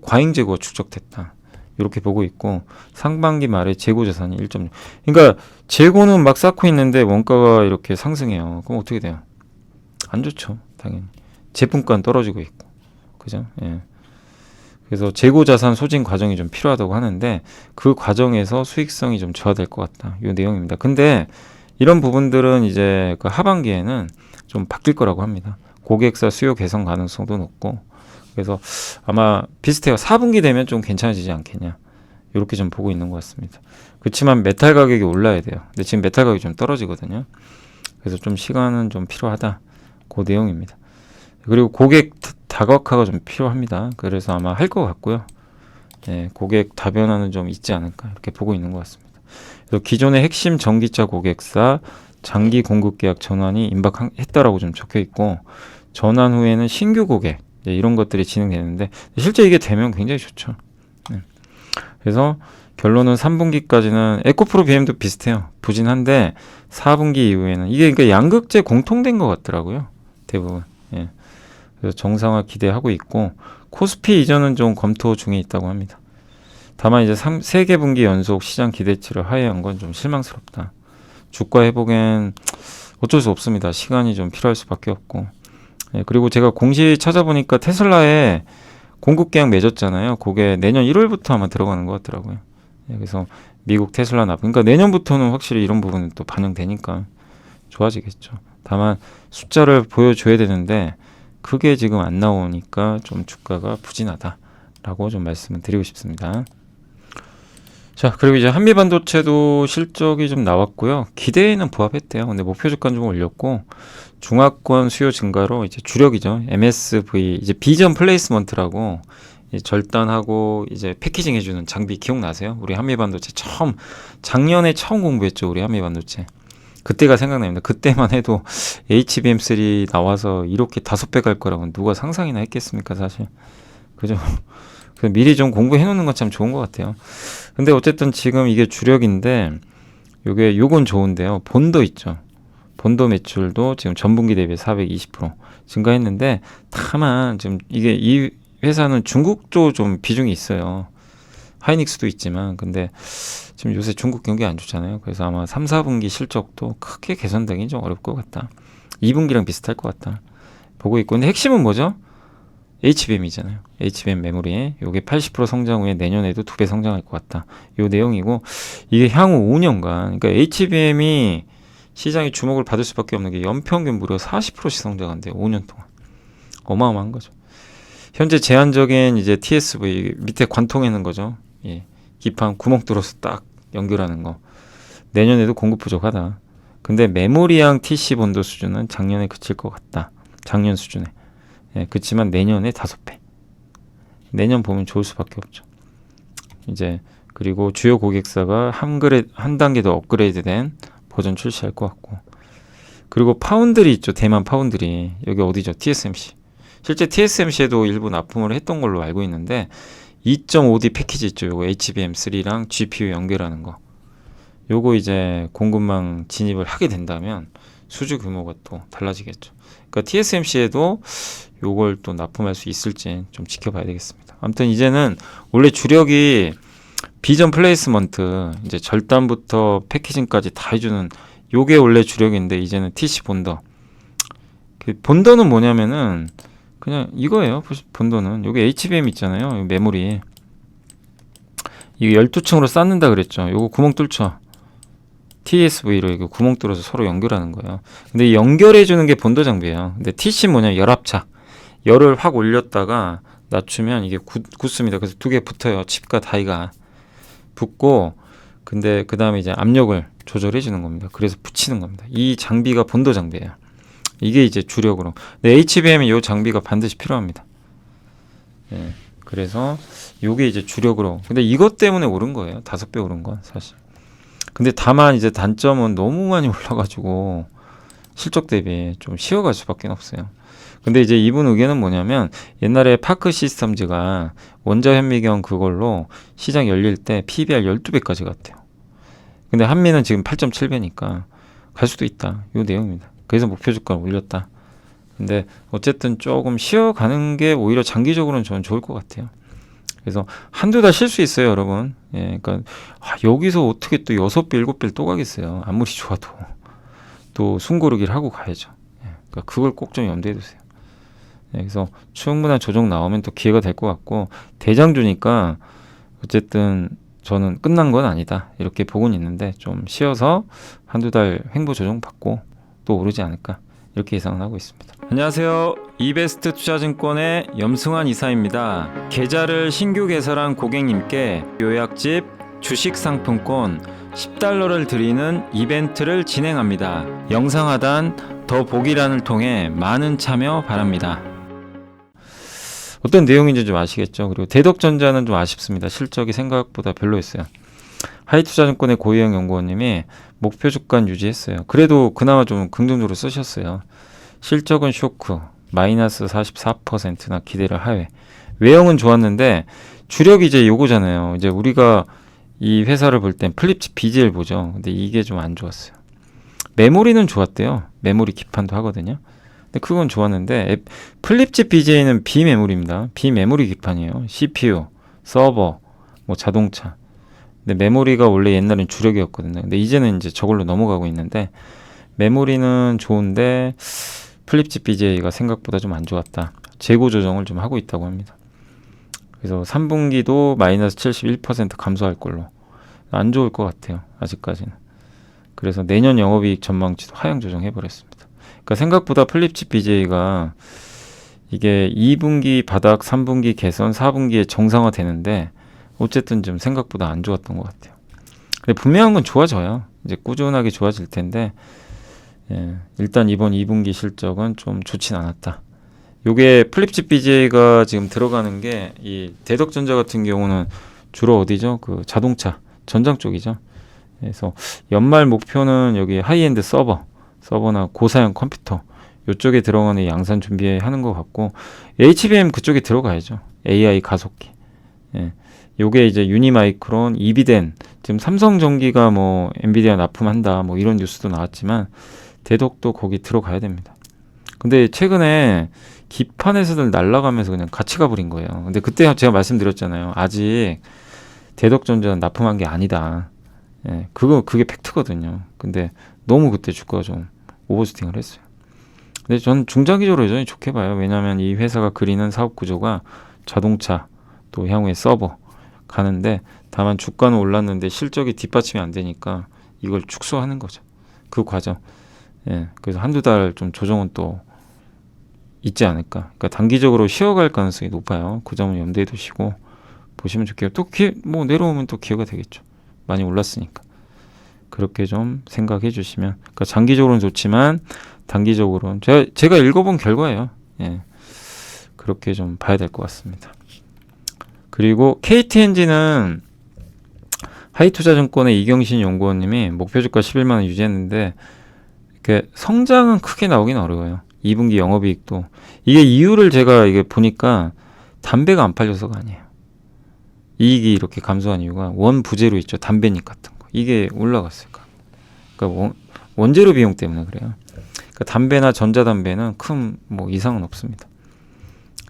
과잉 재고가 축적됐다. 이렇게 보고 있고, 상반기 말에 재고 자산이 1.6. 그러니까 재고는 막 쌓고 있는데 원가가 이렇게 상승해요. 그럼 어떻게 돼요? 안 좋죠, 당연히. 제품가는 떨어지고 있고, 그죠? 예. 그래서 재고 자산 소진 과정이 좀 필요하다고 하는데 그 과정에서 수익성이 좀 저하될 것 같다. 이 내용입니다. 근데 이런 부분들은 이제 그 하반기에는 좀 바뀔 거라고 합니다. 고객사 수요 개선 가능성도 높고, 그래서 아마 비슷해요. 4분기 되면 좀 괜찮아지지 않겠냐. 이렇게 좀 보고 있는 것 같습니다. 그렇지만 메탈 가격이 올라야 돼요. 근데 지금 메탈 가격이 좀 떨어지거든요. 그래서 좀 시간은 좀 필요하다. 그 내용입니다. 그리고 고객 다각화가 좀 필요합니다. 그래서 아마 할 것 같고요. 예, 고객 다변화는 좀 있지 않을까 이렇게 보고 있는 것 같습니다. 그래서 기존의 핵심 전기차 고객사 장기 공급 계약 전환이 임박했다라고 좀 적혀 있고, 전환 후에는 신규 고객 이런 것들이 진행되는데 실제 이게 되면 굉장히 좋죠. 예. 그래서 결론은 3분기까지는 에코프로 BM도 비슷해요. 부진한데 4분기 이후에는 이게 그러니까 양극재 공통된 것 같더라고요. 대부분. 예. 그래서 정상화 기대하고 있고, 코스피 이전은 좀 검토 중에 있다고 합니다. 다만 이제 3개 분기 연속 시장 기대치를 하회한 건 좀 실망스럽다. 주가 회복엔 어쩔 수 없습니다. 시간이 좀 필요할 수밖에 없고. 예, 그리고 제가 공시 찾아보니까 테슬라에 공급 계약 맺었잖아요. 그게 내년 1월부터 아마 들어가는 것 같더라고요. 예, 그래서 미국 테슬라 그러니까 내년부터는 확실히 이런 부분은 또 반영되니까 좋아지겠죠. 다만 숫자를 보여줘야 되는데 그게 지금 안 나오니까 좀 주가가 부진하다라고 좀 말씀을 드리고 싶습니다. 자, 그리고 이제 한미반도체도 실적이 좀 나왔고요. 기대에는 부합했대요. 근데 목표 주가는 좀 올렸고, 중화권 수요 증가로 이제 주력이죠. MSV 이제 비전 플레이스먼트라고 이제 절단하고 이제 패키징 해주는 장비 기억나세요? 우리 한미반도체 작년에 처음 공부했죠. 우리 한미반도체. 그때가 생각납니다. 그때만 해도 HBM3 나와서 이렇게 5배 갈 거라고 누가 상상이나 했겠습니까, 사실. 그죠? 그래서 미리 좀 공부해 놓는 건 참 좋은 것 같아요. 근데 어쨌든 지금 이게 주력인데, 요건 좋은데요. 본도 있죠. 본도 매출도 지금 전분기 대비 420% 증가했는데, 다만 지금 이 회사는 중국도 좀 비중이 있어요. 하이닉스도 있지만 근데 지금 요새 중국 경기 안 좋잖아요. 그래서 아마 3, 4분기 실적도 크게 개선되긴 좀 어려울 것 같다. 2분기랑 비슷할 것 같다. 보고 있고 근데 핵심은 뭐죠? HBM이잖아요. HBM 메모리. 요게 80% 성장 후에 내년에도 2배 성장할 것 같다. 요 내용이고 이게 향후 5년간 그러니까 HBM이 시장이 주목을 받을 수밖에 없는 게 연평균 무려 40%씩 성장한대요. 5년 동안. 어마어마한 거죠. 현재 제한적인 이제 TSV 밑에 관통하는 거죠. 예. 기판 구멍 뚫어서 딱 연결하는 거. 내년에도 공급 부족하다. 근데 메모리형 TC 본도 수준은 작년에 그칠 것 같다. 작년 수준에. 예, 그렇지만 내년에 5배. 내년 보면 좋을 수밖에 없죠. 이제 그리고 주요 고객사가 한 단계 더 업그레이드된 버전 출시할 것 같고. 그리고 파운드리 있죠. 대만 파운드리. 여기 어디죠? TSMC. 실제 TSMC에도 일부 납품을 했던 걸로 알고 있는데 2.5D 패키지 있죠. 요거 HBM3랑 GPU 연결하는 거. 요거 이제 공급망 진입을 하게 된다면 수주 규모가 또 달라지겠죠. 그러니까 TSMC에도 요걸 또 납품할 수 있을지 좀 지켜봐야 되겠습니다. 아무튼 이제는 원래 주력이 비전 플레이스먼트 이제 절단부터 패키징까지 다 해주는 요게 원래 주력인데 이제는 TC 본더. 그 본더는 뭐냐면은 그냥 이거예요. 본더는 요게 HBM 있잖아요. 메모리 이게 12층으로 쌓는다 그랬죠. 요거 구멍 뚫죠. TSV로 이렇게 구멍 뚫어서 서로 연결하는 거예요. 근데 연결해 주는 게 본더 장비예요. 근데 TC 뭐냐 열압차. 열을 확 올렸다가 낮추면 이게 굳습니다. 그래서 2개 붙어요. 칩과 다이가 붙고 근데 그 다음에 이제 압력을 조절해 주는 겁니다. 그래서 붙이는 겁니다. 이 장비가 본더 장비예요. 이게 이제 주력으로. 근데 HBM이 이 장비가 반드시 필요합니다. 예, 그래서 이게 이제 주력으로. 근데 이것 때문에 오른 거예요. 5배 오른 건 사실. 근데 다만 이제 단점은 너무 많이 올라가지고 실적 대비 좀 쉬어갈 수밖에 없어요. 근데 이제 이분 의견은 뭐냐면 옛날에 파크 시스템즈가 원자 현미경 그걸로 시장 열릴 때 PBR 12배까지 갔대요. 근데 한미는 지금 8.7배니까 갈 수도 있다. 이 내용입니다. 그래서 목표 주가를 올렸다. 근데 어쨌든 조금 쉬어가는 게 오히려 장기적으로는 저는 좋을 것 같아요. 그래서 한두 달 쉴 수 있어요, 여러분. 예, 그러니까 여기서 어떻게 또 6배, 7배를 또 가겠어요. 아무리 좋아도. 또 숨고르기를 하고 가야죠. 예, 그러니까 그걸 꼭 좀 염두에 두세요. 예, 그래서 충분한 조정 나오면 또 기회가 될 것 같고 대장주니까 어쨌든 저는 끝난 건 아니다. 이렇게 보고는 있는데 좀 쉬어서 한두 달 횡보 조정 받고 또 오르지 않을까. 이렇게 예상을 하고 있습니다. 안녕하세요. 이베스트 투자증권의 염승환 이사입니다. 계좌를 신규 개설한 고객님께 요약집 주식 상품권 10달러를 드리는 이벤트를 진행합니다. 영상 하단 더 보기란을 통해 많은 참여 바랍니다. 어떤 내용인지 좀 아시겠죠? 그리고 대덕전자는 좀 아쉽습니다. 실적이 생각보다 별로였어요. 하이투자증권의 고희영 연구원님이 목표 주가 유지했어요. 그래도 그나마 좀 긍정적으로 쓰셨어요. 실적은 쇼크, 마이너스 44%나 기대를 하회. 외형은 좋았는데 주력이 이제 요거잖아요. 이제 우리가 이 회사를 볼 땐 플립칩 BGL 보죠. 근데 이게 좀 안 좋았어요. 메모리는 좋았대요. 메모리 기판도 하거든요. 근데 그건 좋았는데 플립칩 BGA는 비메모리입니다. 비메모리 기판이에요. CPU, 서버, 뭐 자동차. 근데 메모리가 원래 옛날엔 주력이었거든요. 근데 이제는 이제 저걸로 넘어가고 있는데 메모리는 좋은데 플립칩 BGA가 생각보다 좀 안 좋았다. 재고 조정을 좀 하고 있다고 합니다. 그래서 3분기도 마이너스 71% 감소할 걸로 안 좋을 것 같아요. 아직까지는. 그래서 내년 영업이익 전망치도 하향 조정해버렸습니다. 그러니까 생각보다 플립칩 BGA가 이게 2분기 바닥, 3분기 개선, 4분기에 정상화 되는데 어쨌든 좀 생각보다 안 좋았던 것 같아요. 근데 분명한 건 좋아져요. 이제 꾸준하게 좋아질 텐데 예, 일단 이번 2분기 실적은 좀 좋진 않았다. 요게 플립칩 BGA가 지금 들어가는 게 이 대덕전자 같은 경우는 주로 어디죠? 그 자동차, 전장 쪽이죠. 그래서 연말 목표는 여기 하이엔드 서버나 고사양 컴퓨터 요쪽에 들어가는 양산 준비하는 것 같고 HBM 그쪽에 들어가야죠. AI 가속기. 예. 요게 이제 유니마이크론, 이비덴 지금 삼성전기가 뭐 엔비디아 납품한다 뭐 이런 뉴스도 나왔지만 대덕도 거기 들어가야 됩니다. 근데 최근에 기판 회사들 날라가면서 그냥 같이 가버린 거예요. 근데 그때 제가 말씀드렸잖아요. 아직 대덕전자는 납품한 게 아니다. 예, 그게 팩트거든요. 근데 너무 그때 주가가 좀 오버슈팅을 했어요. 근데 저는 중장기적으로 여전히 좋게 봐요. 왜냐하면 이 회사가 그리는 사업 구조가 자동차 또 향후에 서버 가는데, 다만 주가는 올랐는데 실적이 뒷받침이 안 되니까 이걸 축소하는 거죠. 그 과정. 예, 그래서 한두 달 좀 조정은 또 있지 않을까. 그러니까 단기적으로 쉬어갈 가능성이 높아요. 그 점은 염두에 두시고 보시면 좋겠고, 또 뭐 내려오면 또 기회가 되겠죠. 많이 올랐으니까. 그렇게 좀 생각해 주시면, 그러니까 장기적으로는 좋지만 단기적으로는 제가 읽어본 결과예요. 예, 그렇게 좀 봐야 될 것 같습니다. 그리고 KT엔진은 하이투자증권의 이경신 연구원님이 목표주가 11만 원 유지했는데, 이렇게 성장은 크게 나오긴 어려워요. 2분기 영업이익도, 이게 이유를 제가 이게 보니까 담배가 안 팔려서가 아니에요. 이익이 이렇게 감소한 이유가 원 부재료 있죠. 담배잎 같은 거, 이게 올라갔을까. 그러니까 원재료 비용 때문에 그래요. 그러니까 담배나 전자담배는 큰 뭐 이상은 없습니다.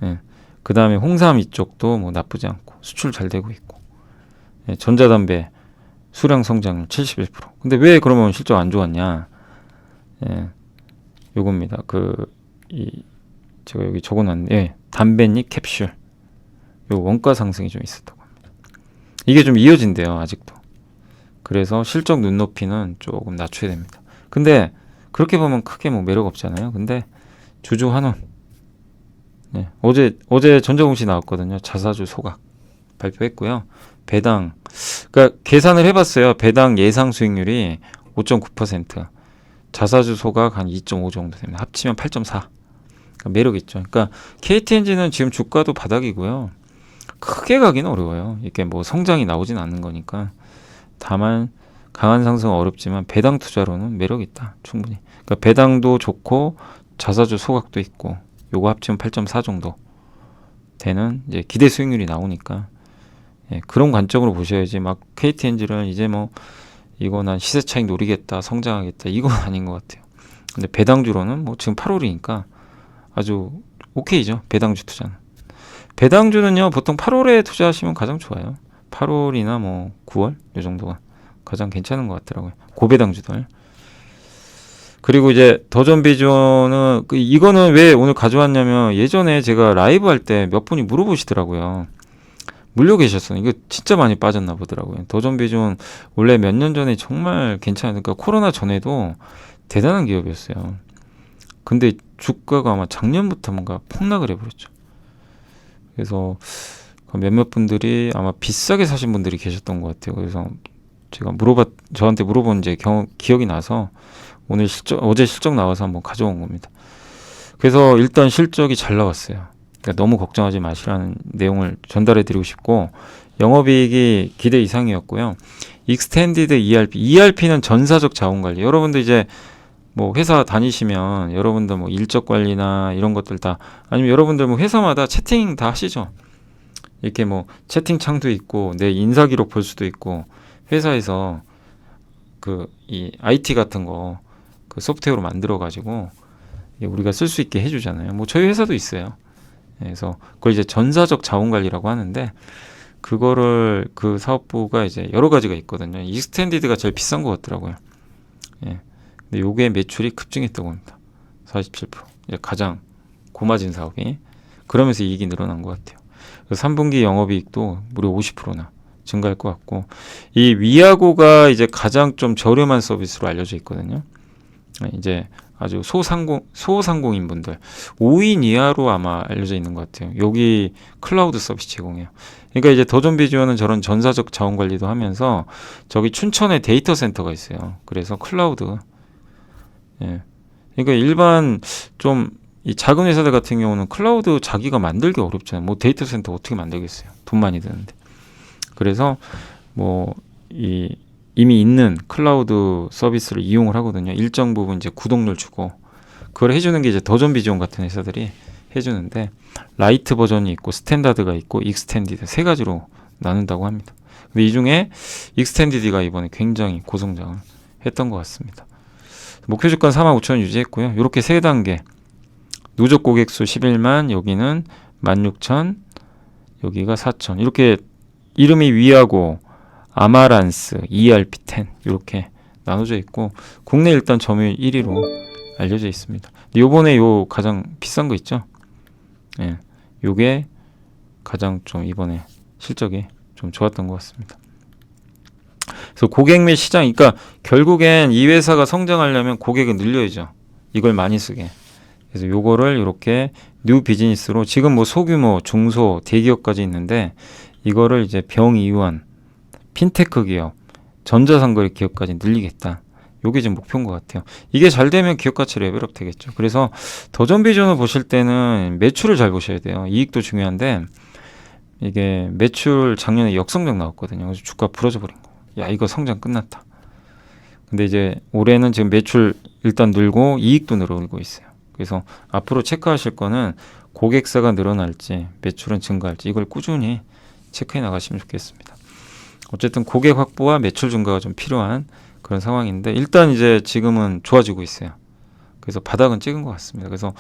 예. 그 다음에 홍삼 이쪽도 뭐 나쁘지 않고 수출 잘 되고 있고, 예. 전자담배 수량 성장률 71%. 근데 왜 그러면 실적 안 좋았냐? 예. 요겁니다. 제가 여기 적어놨는데, 예. 담배잎 캡슐, 요 원가 상승이 좀 있었다고 합니다. 이게 좀 이어진대요, 아직도. 그래서 실적 눈높이는 조금 낮춰야 됩니다. 근데 그렇게 보면 크게 뭐 매력 없잖아요. 근데 주주 환원, 네, 어제 전자공시 나왔거든요. 자사주 소각 발표했고요. 배당, 그러니까 계산을 해봤어요. 배당 예상 수익률이 5.9%, 자사주 소각 한 2.5 정도 됩니다. 합치면 8.4. 그러니까 매력 있죠. 그러니까 KT엔진은 지금 주가도 바닥이고요. 크게 가기는 어려워요. 이게 뭐 성장이 나오진 않는 거니까. 다만 강한 상승은 어렵지만 배당 투자로는 매력 있다. 충분히. 그러니까 배당도 좋고 자사주 소각도 있고, 요거 합치면 8.4 정도 되는 이제 기대 수익률이 나오니까, 예, 그런 관점으로 보셔야지 막 KT엔진을 이제 뭐 이거 난 시세 차익 노리겠다, 성장하겠다, 이건 아닌 것 같아요. 근데 배당주로는 뭐 지금 8월이니까 아주 오케이죠. 배당주 투자는. 배당주는요 보통 8월에 투자하시면 가장 좋아요. 8월이나 뭐 9월 이 정도가 가장 괜찮은 것 같더라고요. 고배당주들. 그리고 이제 더존비전은 이거는 왜 오늘 가져왔냐면, 예전에 제가 라이브 할 때 몇 분이 물어보시더라고요. 물려 계셨어요. 이거 진짜 많이 빠졌나 보더라고요. 더존비전 원래 몇 년 전에 정말 괜찮으니까, 코로나 전에도 대단한 기업이었어요. 근데 주가가 아마 작년부터 뭔가 폭락을 해버렸죠. 그래서 몇몇 분들이 아마 비싸게 사신 분들이 계셨던 것 같아요. 그래서 제가 저한테 물어본 이제 기억이 나서 오늘 어제 실적 나와서 한번 가져온 겁니다. 그래서 일단 실적이 잘 나왔어요. 그러니까 너무 걱정하지 마시라는 내용을 전달해 드리고 싶고, 영업이익이 기대 이상이었고요. 익스텐디드 ERP는 전사적 자원관리. 여러분들 이제 뭐 회사 다니시면 여러분들 뭐 일적 관리나 이런 것들 다, 아니면 여러분들 뭐 회사마다 채팅 다 하시죠. 이렇게 뭐 채팅창도 있고 내 인사 기록 볼 수도 있고, 회사에서 이 IT 같은 거 그 소프트웨어로 만들어 가지고 우리가 쓸 수 있게 해주잖아요. 뭐 저희 회사도 있어요. 그래서 그걸 이제 전사적 자원 관리라고 하는데, 그거를 그 사업부가 이제 여러 가지가 있거든요. 익스텐디드가 제일 비싼 것 같더라고요. 예. 근데 요게 매출이 급증했다고 합니다. 47%. 이제 가장 고마진 사업이. 그러면서 이익이 늘어난 것 같아요. 3분기 영업이익도 무려 50%나 증가할 것 같고, 이 위아고가 이제 가장 좀 저렴한 서비스로 알려져 있거든요. 이제 아주 소상공인 분들 5인 이하로 아마 알려져 있는 것 같아요. 여기 클라우드 서비스 제공해요. 그러니까 이제 더존비주얼은 저런 전사적 자원 관리도 하면서, 저기 춘천에 데이터 센터가 있어요. 그래서 클라우드, 예. 그러니까 일반 좀 이 작은 회사들 같은 경우는 클라우드 자기가 만들기 어렵잖아요. 뭐 데이터 센터 어떻게 만들겠어요? 돈 많이 드는데. 그래서 뭐 이미 있는 클라우드 서비스를 이용을 하거든요. 일정 부분 이제 구독료를 주고, 그걸 해주는 게 이제 더존비전 같은 회사들이 해주는데, 라이트 버전이 있고 스탠다드가 있고 익스텐디드 세 가지로 나눈다고 합니다. 근데 이 중에 익스텐디드가 이번에 굉장히 고성장을 했던 것 같습니다. 목표 주가는 45,000원 유지했고요. 이렇게 세 단계, 누적 고객 수 11만, 여기는 16,000, 여기가 4,000, 이렇게 이름이 위하고 아마란스, ERP10 이렇게 나눠져 있고 국내 일단 점유율 1위로 알려져 있습니다. 요번에 요 가장 비싼 거 있죠? 예, 요게 가장 좀 이번에 실적이 좀 좋았던 것 같습니다. 그래서 고객 및 시장, 그러니까 결국엔 이 회사가 성장하려면 고객을 늘려야죠. 이걸 많이 쓰게. 그래서 요거를 이렇게 뉴 비즈니스로 지금 뭐 소규모, 중소, 대기업까지 있는데 이거를 이제 병이유한 핀테크 기업, 전자상거래 기업까지 늘리겠다. 요게 지금 목표인 것 같아요. 이게 잘 되면 기업 가치 레벨업 되겠죠. 그래서 더전 비전을 보실 때는 매출을 잘 보셔야 돼요. 이익도 중요한데 이게 매출 작년에 역성장 나왔거든요. 그래서 주가 부러져 버린 거예요. 야, 이거 성장 끝났다. 근데 이제 올해는 지금 매출 일단 늘고 이익도 늘어오고 있어요. 그래서 앞으로 체크하실 거는 고객사가 늘어날지 매출은 증가할지 이걸 꾸준히 체크해 나가시면 좋겠습니다. 어쨌든 고객 확보와 매출 증가가 좀 필요한 그런 상황인데 일단 이제 지금은 좋아지고 있어요. 그래서 바닥은 찍은 것 같습니다. 그래서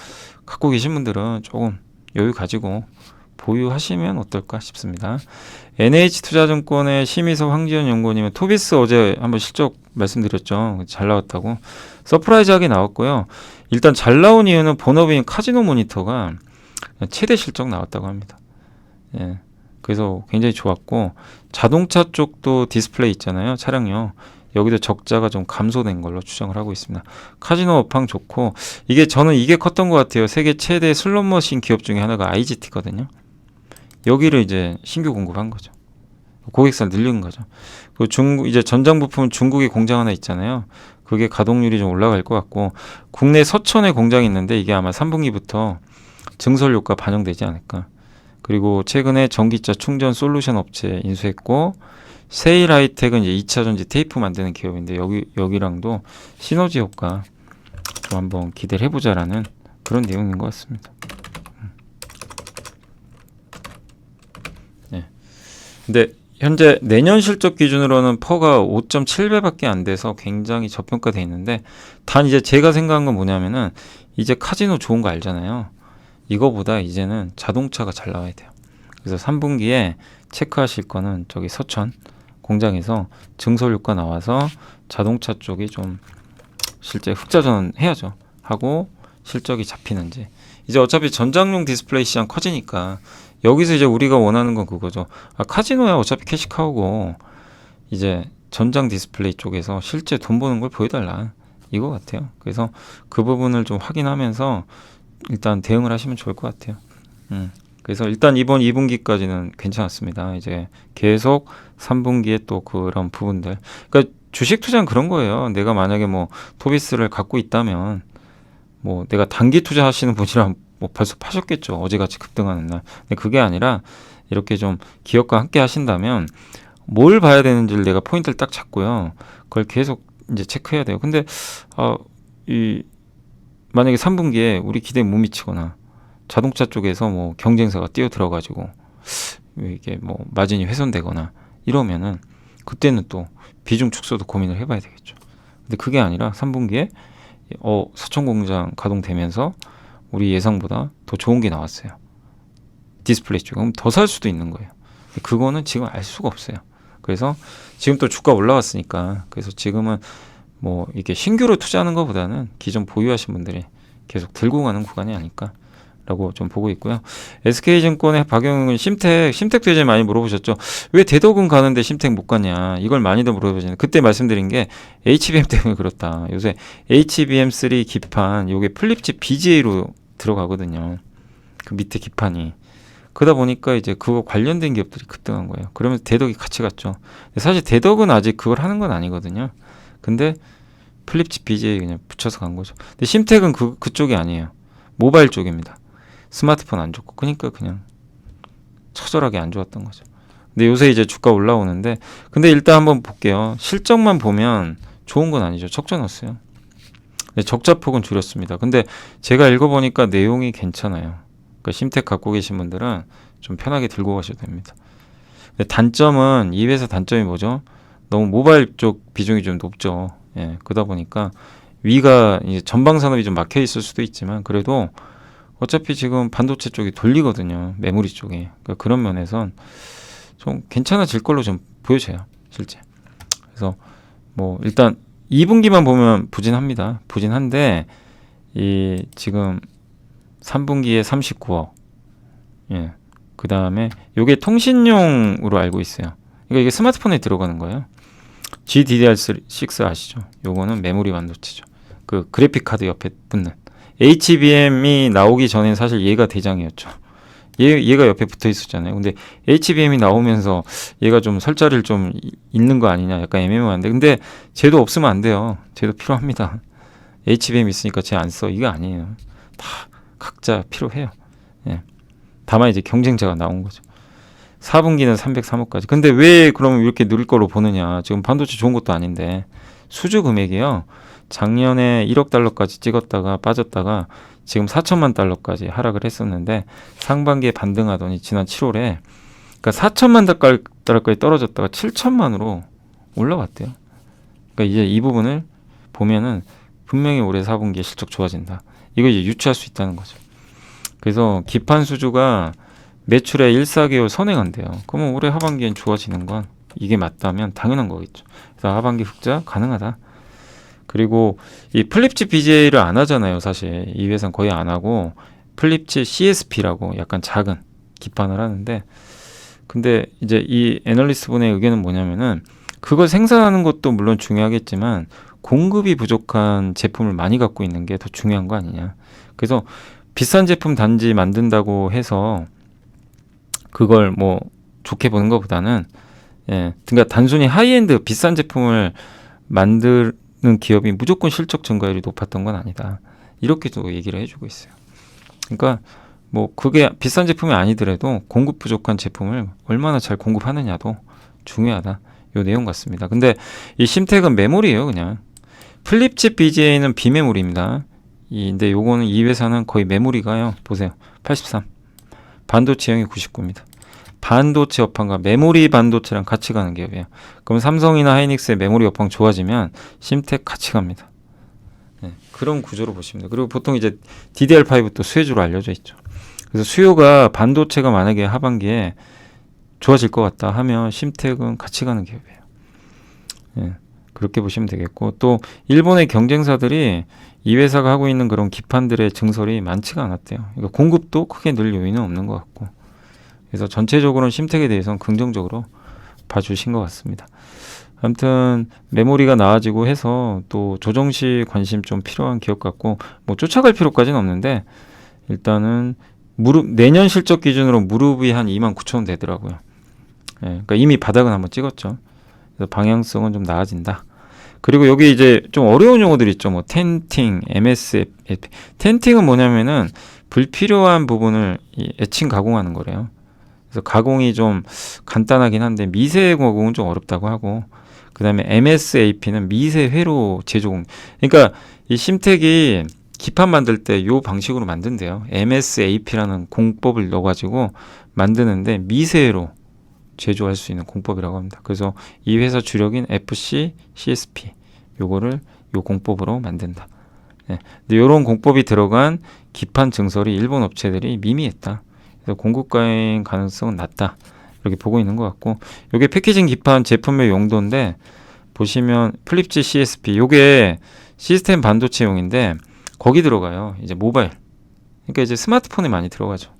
갖고 계신 분들은 조금 여유 가지고 보유하시면 어떨까 싶습니다. NH투자증권의 심의서 황지연 연구원님은 토비스 어제 한번 실적 말씀드렸죠. 잘 나왔다고. 서프라이즈하게 나왔고요. 일단 잘 나온 이유는 본업인 카지노 모니터가 최대 실적 나왔다고 합니다. 예. 그래서 굉장히 좋았고 자동차 쪽도 디스플레이 있잖아요. 차량용. 여기도 적자가 좀 감소된 걸로 추정을 하고 있습니다. 카지노 업황 좋고 이게 저는 이게 컸던 것 같아요. 세계 최대 슬롯머신 기업 중에 하나가 IGT거든요. 여기를 이제 신규 공급한 거죠. 고객사를 늘리는 거죠. 그 중국 이제 전장 부품은 중국에 공장 하나 있잖아요. 그게 가동률이 좀 올라갈 것 같고 국내 서천에 공장이 있는데 이게 아마 3분기부터 증설 효과 반영되지 않을까. 그리고 최근에 전기차 충전 솔루션 업체 인수했고 세일 하이텍은 이제 2차 전지 테이프 만드는 기업인데 여기랑도 시너지 효과 좀 한번 기대를 해보자라는 그런 내용인 것 같습니다. 네. 근데 현재 내년 실적 기준으로는 퍼가 5.7배밖에 안 돼서 굉장히 저평가돼 있는데 단 이제 제가 생각한 건 뭐냐면은 이제 카지노 좋은 거 알잖아요. 이거보다 이제는 자동차가 잘 나와야 돼요. 그래서 3분기에 체크하실 거는 저기 서천 공장에서 증설 효과 나와서 자동차 쪽이 좀 실제 흑자전 해야죠. 하고 실적이 잡히는지. 이제 어차피 전장용 디스플레이 시장 커지니까 여기서 이제 우리가 원하는 건 그거죠. 아, 카지노야 어차피 캐시카우고 이제 전장 디스플레이 쪽에서 실제 돈 버는 걸 보여달라. 이거 같아요. 그래서 그 부분을 좀 확인하면서 일단 대응을 하시면 좋을 것 같아요. 그래서 일단 이번 2분기까지는 괜찮았습니다. 이제 계속 3분기에 또 그런 부분들. 그러니까 주식 투자는 그런 거예요. 내가 만약에 뭐 토비스를 갖고 있다면 뭐 내가 단기 투자하시는 분이랑 뭐 벌써 파셨겠죠. 어제같이 급등하는 날. 근데 그게 아니라 이렇게 좀 기업과 함께 하신다면 뭘 봐야 되는지를 내가 포인트를 딱 잡고요. 그걸 계속 이제 체크해야 돼요. 근데 만약에 3분기에 우리 기대에 못 미치거나 자동차 쪽에서 뭐 경쟁사가 뛰어 들어가지고 이게 뭐 마진이 훼손되거나 이러면은 그때는 또 비중 축소도 고민을 해봐야 되겠죠. 근데 그게 아니라 3분기에 서천 공장 가동되면서 우리 예상보다 더 좋은 게 나왔어요. 디스플레이 쪽. 그럼 더 살 수도 있는 거예요. 그거는 지금 알 수가 없어요. 그래서 지금 또 주가 올라왔으니까 그래서 지금은 뭐 이게 신규로 투자하는 것보다는 기존 보유하신 분들이 계속 들고 가는 구간이 아닐까 라고 좀 보고 있고요. SK증권의 박영은 심텍도 이제 많이 물어보셨죠. 왜 대덕은 가는데 심텍 못 가냐. 이걸 많이들 물어보시는데 그때 말씀드린 게 HBM 때문에 그렇다. 요새 HBM3 기판 요게 플립칩 BGA로 들어가거든요. 그 밑에 기판이. 그러다 보니까 이제 그거 관련된 기업들이 급등한 거예요. 그러면 대덕이 같이 갔죠. 사실 대덕은 아직 그걸 하는 건 아니거든요. 근데 플립칩 BGA 그냥 붙여서 간 거죠. 근데 심텍은 그쪽이 아니에요. 모바일 쪽입니다. 스마트폰 안 좋고 그러니까 그냥 처절하게 안 좋았던 거죠. 근데 요새 이제 주가 올라오는데 근데 일단 한번 볼게요. 실적만 보면 좋은 건 아니죠. 적자 났어요. 적자폭은 줄였습니다. 근데 제가 읽어보니까 내용이 괜찮아요. 그러니까 심텍 갖고 계신 분들은 좀 편하게 들고 가셔도 됩니다. 근데 단점은 이 회사 단점이 뭐죠? 너무 모바일 쪽 비중이 좀 높죠. 예, 그러다 보니까 위가 이제 전방 산업이 좀 막혀 있을 수도 있지만 그래도 어차피 지금 반도체 쪽이 돌리거든요. 메모리 쪽이. 그러니까 그런 면에선 좀 괜찮아질 걸로 좀 보여져요, 실제. 그래서 뭐 일단 2분기만 보면 부진합니다. 부진한데 이 지금 3분기에 39억. 예. 그다음에 요게 통신용으로 알고 있어요. 그러니까 이게 스마트폰에 들어가는 거예요. GDDR6 아시죠? 요거는 메모리 반도체죠. 그 그래픽 카드 옆에 붙는 HBM이 나오기 전엔 사실 얘가 대장이었죠. 얘가 옆에 붙어 있었잖아요. 근데 HBM이 나오면서 얘가 좀 설 자리를 좀 있는 거 아니냐, 약간 애매모호한데, 근데 쟤도 없으면 안 돼요. 쟤도 필요합니다. HBM 있으니까 쟤 안 써, 이게 아니에요. 다 각자 필요해요. 예. 다만 이제 경쟁자가 나온 거죠. 4분기는 303억까지. 근데 왜 그러면 이렇게 누릴 거로 보느냐? 지금 반도체 좋은 것도 아닌데 수주 금액이요. 작년에 1억 달러까지 찍었다가 빠졌다가 지금 4천만 달러까지 하락을 했었는데 상반기에 반등하더니 지난 7월에 그러니까 4천만 달러까지 떨어졌다가 7천만으로 올라왔대요. 그러니까 이제 이 부분을 보면은 분명히 올해 4분기에 실적 좋아진다. 이거 이제 유추할 수 있다는 거죠. 그래서 기판 수주가 매출의 1, 4개월 선행한대요. 그러면 올해 하반기엔 좋아지는 건 이게 맞다면 당연한 거겠죠. 그래서 하반기 흑자 가능하다. 그리고 이 플립칩 BGA를 안 하잖아요. 사실 이 회사는 거의 안 하고 플립칩 CSP라고 약간 작은 기판을 하는데, 근데 이제 이 애널리스트 분의 의견은 뭐냐면은 그걸 생산하는 것도 물론 중요하겠지만 공급이 부족한 제품을 많이 갖고 있는 게 더 중요한 거 아니냐. 그래서 비싼 제품 단지 만든다고 해서 그걸 뭐 좋게 보는 것보다는, 예, 그러니까 단순히 하이엔드 비싼 제품을 만드는 기업이 무조건 실적 증가율이 높았던 건 아니다. 이렇게도 얘기를 해주고 있어요. 그러니까 뭐 그게 비싼 제품이 아니더라도 공급 부족한 제품을 얼마나 잘 공급하느냐도 중요하다. 요 내용 같습니다. 근데 이 심텍은 메모리예요, 그냥. 플립칩 BGA는 비메모리입니다. 근데 요거는 이 회사는 거의 메모리가요. 보세요. 83. 반도체형이 99입니다. 반도체 업황과 메모리 반도체랑 같이 가는 기업이에요. 그럼 삼성이나 하이닉스의 메모리 업황 좋아지면 심텍 같이 갑니다. 네, 그런 구조로 보시면 돼요. 그리고 보통 이제 DDR5 또 수혜주로 알려져 있죠. 그래서 수요가 반도체가 만약에 하반기에 좋아질 것 같다 하면 심텍은 같이 가는 기업이에요. 네, 그렇게 보시면 되겠고, 또 일본의 경쟁사들이 이 회사가 하고 있는 그런 기판들의 증설이 많지가 않았대요. 그러니까 공급도 크게 늘 요인은 없는 것 같고, 그래서 전체적으로는 심텍에 대해서는 긍정적으로 봐주신 것 같습니다. 아무튼 메모리가 나아지고 해서 또 조정시 관심 좀 필요한 기업 같고, 뭐 쫓아갈 필요까지는 없는데 일단은 내년 실적 기준으로 무릎이 한 29,000원 되더라고요. 예, 그러니까 이미 바닥은 한번 찍었죠. 그래서 방향성은 좀 나아진다. 그리고 여기 이제 좀 어려운 용어들 있죠. 뭐 텐팅, MSF. 텐팅은 뭐냐면은 불필요한 부분을 애칭 가공하는 거래요. 그래서 가공이 좀 간단하긴 한데 미세 가공은 좀 어렵다고 하고, 그 다음에 MSAP는 미세 회로 제조공. 그러니까 이 심텍이 기판 만들 때 요 방식으로 만든대요. MSAP라는 공법을 넣어가지고 만드는데 미세회로 제조할 수 있는 공법이라고 합니다. 그래서 이 회사 주력인 FC, CSP 요거를 요 공법으로 만든다. 네. 근데 요런 공법이 들어간 기판 증설이 일본 업체들이 미미했다. 그래서 공급 가행 가능성은 낮다. 이렇게 보고 있는 것 같고, 요게 패키징 기판 제품의 용도인데 보시면 플립칩 CSP 요게 시스템 반도체용인데 거기 들어가요. 이제 모바일. 그러니까 이제 스마트폰에 많이 들어가죠.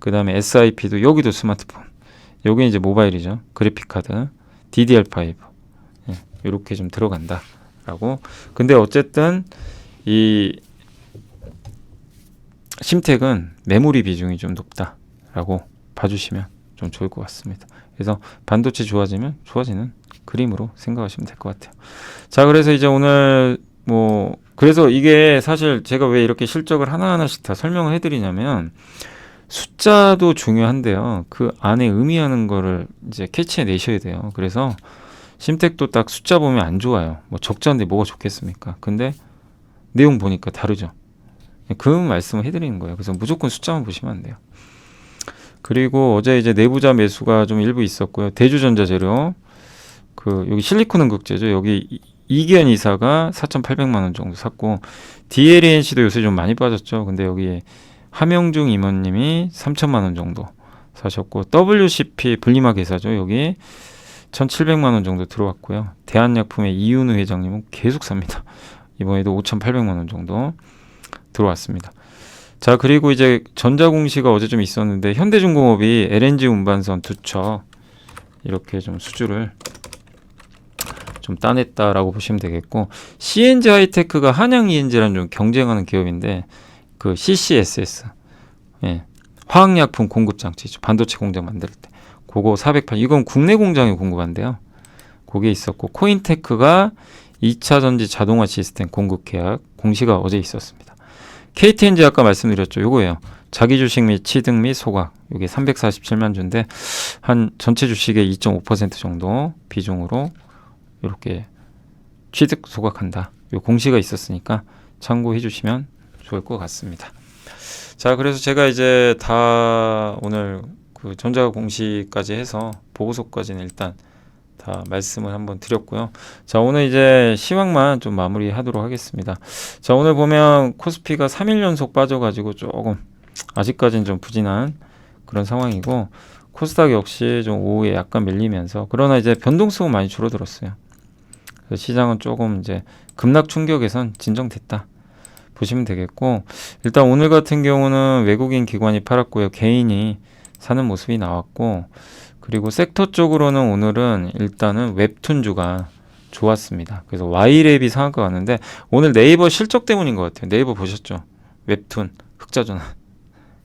그 다음에 SIP도 여기도 스마트폰. 여기 이제 모바일이죠. 그래픽 카드, DDR5. 예, 이렇게 좀 들어간다라고. 근데 어쨌든 이 심텍은 메모리 비중이 좀 높다라고 봐주시면 좀 좋을 것 같습니다. 그래서 반도체 좋아지면 좋아지는 그림으로 생각하시면 될 것 같아요. 자, 그래서 이제 오늘 뭐 그래서 이게 사실 제가 왜 이렇게 실적을 하나하나씩 다 설명을 해드리냐면 숫자도 중요한데요. 그 안에 의미하는 거를 이제 캐치해 내셔야 돼요. 그래서 심텍도 딱 숫자 보면 안 좋아요. 뭐 적자인데 뭐가 좋겠습니까? 근데 내용 보니까 다르죠. 그 말씀을 해드리는 거예요. 그래서 무조건 숫자만 보시면 안 돼요. 그리고 어제 이제 내부자 매수가 좀 일부 있었고요. 대주전자재료, 그 여기 실리콘은극재죠. 여기 이기현 이사가 4,800만 원 정도 샀고, DLNC도 요새 좀 많이 빠졌죠. 근데 여기 함영중 임원님이 3천만 원 정도 사셨고, WCP 분리막 회사죠. 여기 1,700만 원 정도 들어왔고요. 대한약품의 이윤우 회장님은 계속 삽니다. 이번에도 5,800만 원 정도 들어왔습니다. 자, 그리고 이제 전자공시가 어제 좀 있었는데 현대중공업이 LNG 운반선 2척 이렇게 좀 수주를 좀 따냈다라고 보시면 되겠고, CNG 하이테크가 한양 ENG라는 좀 경쟁하는 기업인데 그 CCSS, 예, 화학약품 공급 장치죠. 반도체 공장 만들 때 그거 408, 이건 국내 공장에 공급한대요. 그게 있었고, 코인테크가 2차 전지 자동화 시스템 공급 계약 공시가 어제 있었습니다. KTNG 아까 말씀드렸죠. 요거예요. 자기 주식 및 취득 및 소각. 이게 347만 주인데 한 전체 주식의 2.5% 정도 비중으로 이렇게 취득 소각한다. 요 공시가 있었으니까 참고해 주시면 좋을 것 같습니다. 자, 그래서 제가 이제 다 오늘 그 전자 공시까지 해서 보고서까지는 일단 다 말씀을 한번 드렸고요. 자, 오늘 이제 시황만 좀 마무리하도록 하겠습니다. 자, 오늘 보면 코스피가 3일 연속 빠져가지고 조금 아직까지는 좀 부진한 그런 상황이고, 코스닥 역시 좀 오후에 약간 밀리면서, 그러나 이제 변동성은 많이 줄어들었어요. 그래서 시장은 조금 이제 급락 충격에선 진정됐다 보시면 되겠고, 일단 오늘 같은 경우는 외국인 기관이 팔았고요. 개인이 사는 모습이 나왔고, 그리고 섹터 쪽으로는 오늘은 일단은 웹툰주가 좋았습니다. 그래서 Y랩이 상한가 갔는데 오늘 네이버 실적 때문인 것 같아요. 네이버 보셨죠? 웹툰, 흑자전환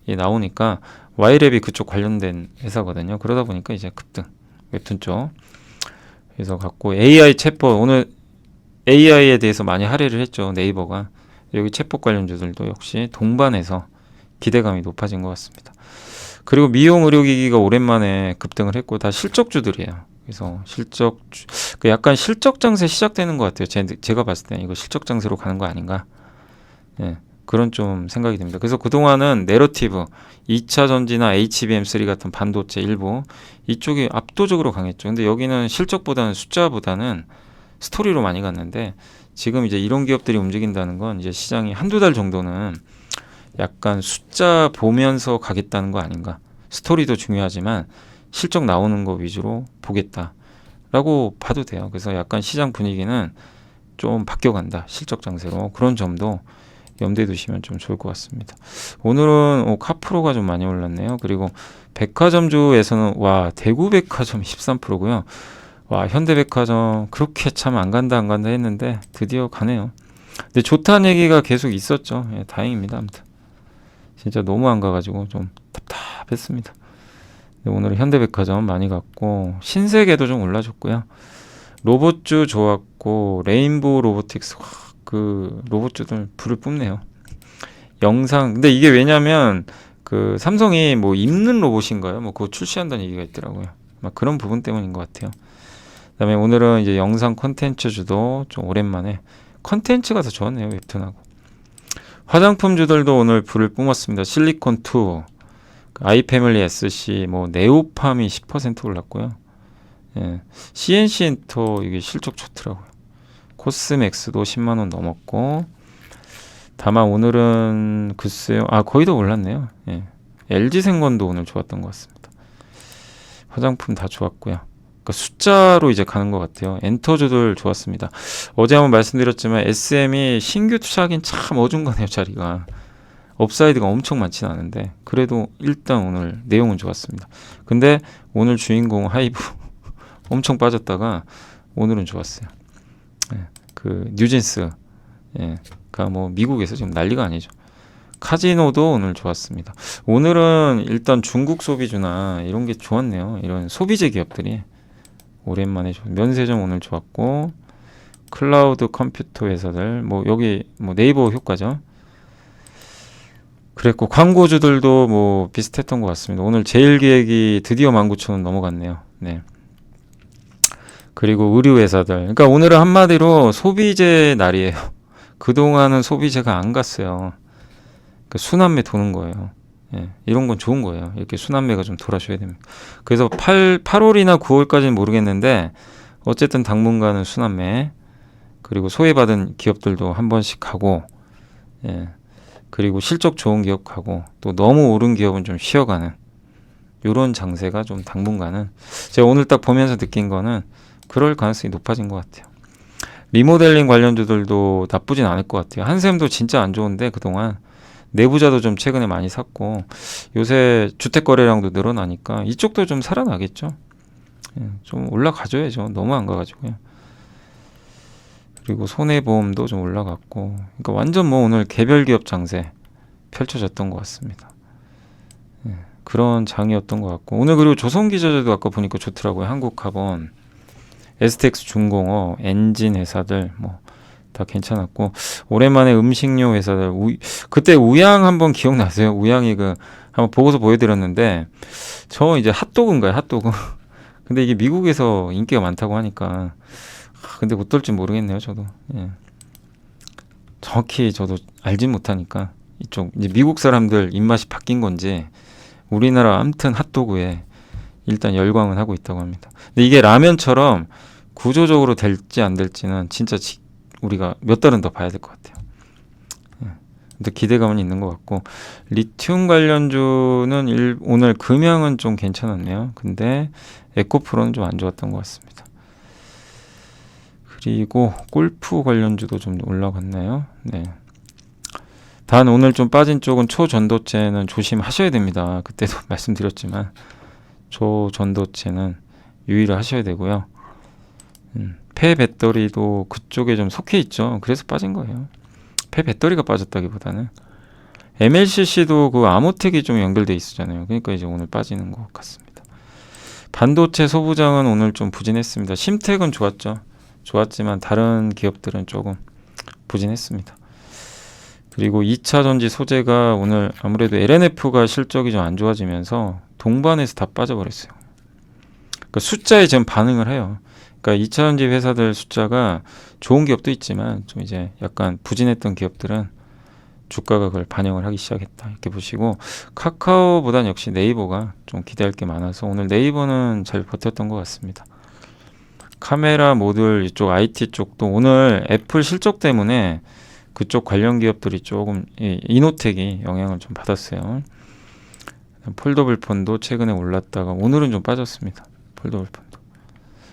이 나오니까 Y랩이 그쪽 관련된 회사거든요. 그러다 보니까 이제 급등, 웹툰 쪽. 그래서 갖고 AI 챗봇, 오늘 AI에 대해서 많이 할애를 했죠. 네이버가. 여기 챗봇 관련주들도 역시 동반해서 기대감이 높아진 것 같습니다. 그리고 미용 의료기기가 오랜만에 급등을 했고, 다 실적주들이에요. 그래서 약간 실적 장세 시작되는 것 같아요. 제가 봤을 때 이거 실적 장세로 가는 거 아닌가? 예, 그런 좀 생각이 듭니다. 그래서 그동안은 내러티브, 2차 전지나 HBM3 같은 반도체 일부 이쪽이 압도적으로 강했죠. 근데 여기는 실적보다는 숫자보다는 스토리로 많이 갔는데, 지금 이제 이런 기업들이 움직인다는 건 이제 시장이 한두 달 정도는 약간 숫자 보면서 가겠다는 거 아닌가. 스토리도 중요하지만 실적 나오는 거 위주로 보겠다라고 봐도 돼요. 그래서 약간 시장 분위기는 좀 바뀌어간다. 실적 장세로. 그런 점도 염두에 두시면 좀 좋을 것 같습니다. 오늘은 카프로가 좀 많이 올랐네요. 그리고 백화점주에서는 대구 백화점 13%고요. 현대백화점 그렇게 참 안 간다 했는데 드디어 가네요. 근데 좋다는 얘기가 계속 있었죠. 예, 다행입니다. 아무튼 진짜 너무 안 가가지고 좀 답답했습니다. 오늘은 현대백화점 많이 갔고, 신세계도 좀 올라줬고요. 로봇주 좋았고, 레인보우 로보틱스, 그 로봇주들 불을 뿜네요. 근데 이게 왜냐면 그 삼성이 뭐 입는 로봇인가요? 뭐 그거 출시한다는 얘기가 있더라고요. 막 그런 부분 때문인 것 같아요. 그다음에 오늘은 이제 영상 콘텐츠주도 좀 오랜만에 콘텐츠가 더 좋았네요. 웹툰하고. 화장품주들도 오늘 불을 뿜었습니다. 실리콘2, 아이패밀리 SC, 뭐 네오팜이 10% 올랐고요. 예, CNC엔터 이게 실적 좋더라고요. 코스맥스도 10만 원 넘었고, 다만 오늘은 글쎄요, 거의 다 올랐네요. 예, LG생건도 오늘 좋았던 것 같습니다. 화장품 다 좋았고요. 그러니까 숫자로 이제 가는 것 같아요. 엔터주들 좋았습니다. 어제 한번 말씀드렸지만 SM이 신규 투자하기엔 참 어중간해요. 자리가 업사이드가 엄청 많지는 않은데 그래도 일단 오늘 내용은 좋았습니다. 근데 오늘 주인공 하이브 엄청 빠졌다가 오늘은 좋았어요. 예, 그 뉴진스, 그러니까 뭐 미국에서 지금 난리가 아니죠. 카지노도 오늘 좋았습니다. 오늘은 일단 중국 소비주나 이런 게 좋았네요. 이런 소비재 기업들이 오랜만에 면세점 오늘 좋았고, 클라우드 컴퓨터 회사들, 뭐 여기 뭐 네이버 효과죠. 그랬고 광고주들도 뭐 비슷했던 것 같습니다. 오늘 제일기획이 드디어 19,000원 넘어갔네요. 네. 그리고 의류 회사들. 그러니까 오늘은 한마디로 소비재 날이에요. 그동안은 소비재가 안 갔어요. 그러니까 순환매 도는 거예요. 예, 이런 건 좋은 거예요. 이렇게 순환매가 좀 돌아줘야 됩니다. 그래서 8월이나 9월까지는 모르겠는데 어쨌든 당분간은 순환매, 그리고 소외받은 기업들도 한 번씩 가고, 예, 그리고 실적 좋은 기업 가고, 또 너무 오른 기업은 좀 쉬어가는, 요런 장세가 좀 당분간은 제가 오늘 딱 보면서 느낀 거는 그럴 가능성이 높아진 것 같아요. 리모델링 관련주들도 나쁘진 않을 것 같아요. 한샘도 진짜 안 좋은데 그동안 내부자도 좀 최근에 많이 샀고 요새 주택 거래량도 늘어나니까 이쪽도 좀 살아나겠죠. 좀 올라가줘야죠. 너무 안 가가지고요. 그리고 손해보험도 좀 올라갔고, 그러니까 완전 뭐 오늘 개별 기업 장세 펼쳐졌던 것 같습니다. 그런 장이었던 것 같고 오늘 그리고 조선기자재도 아까 보니까 좋더라고요. 한국카본, STX 중공업, 엔진 회사들 뭐 다 괜찮았고 오랜만에 음식료 회사들 그때 우양 한번 기억나세요? 우양이 그 한번 보고서 보여드렸는데 저 이제 핫도그인가요? 핫도그. 근데 이게 미국에서 인기가 많다고 하니까 근데 어떨지 모르겠네요. 저도 정확히 저도 알진 못하니까 이쪽 이제 미국 사람들 입맛이 바뀐 건지 우리나라 아무튼 핫도그에 일단 열광은 하고 있다고 합니다. 근데 이게 라면처럼 구조적으로 될지 안 될지는 진짜 우리가 몇 달은 더 봐야 될 것 같아요. 근데 기대감은 있는 것 같고 리튬 관련주는 오늘 금양은 좀 괜찮았네요. 근데 에코프로는 좀 안 좋았던 것 같습니다. 그리고 골프 관련주도 좀 올라갔나요? 네. 단 오늘 좀 빠진 쪽은 초전도체는 조심하셔야 됩니다. 그때도 말씀드렸지만 초전도체는 유의를 하셔야 되고요. 폐배터리도 그쪽에 좀 속해 있죠. 그래서 빠진 거예요. 폐배터리가 빠졌다기보다는 MLCC도 그 아모텍이 좀 연결돼 있었잖아요. 그러니까 이제 오늘 빠지는 것 같습니다. 반도체 소부장은 오늘 좀 부진했습니다. 심텍은 좋았지만 다른 기업들은 조금 부진했습니다. 그리고 2차 전지 소재가 오늘 아무래도 LNF가 실적이 좀 안 좋아지면서 동반해서 다 빠져버렸어요. 그러니까 숫자에 지금 반응을 해요. 그러니까 2차 전지 회사들 숫자가 좋은 기업도 있지만 좀 이제 약간 부진했던 기업들은 주가가 그걸 반영을 하기 시작했다. 이렇게 보시고 카카오보단 역시 네이버가 좀 기대할 게 많아서 오늘 네이버는 잘 버텼던 것 같습니다. 카메라 모듈 이쪽 IT 쪽도 오늘 애플 실적 때문에 그쪽 관련 기업들이 조금 이노텍이 영향을 좀 받았어요. 폴더블 폰도 최근에 올랐다가 오늘은 좀 빠졌습니다. 폴더블 폰도.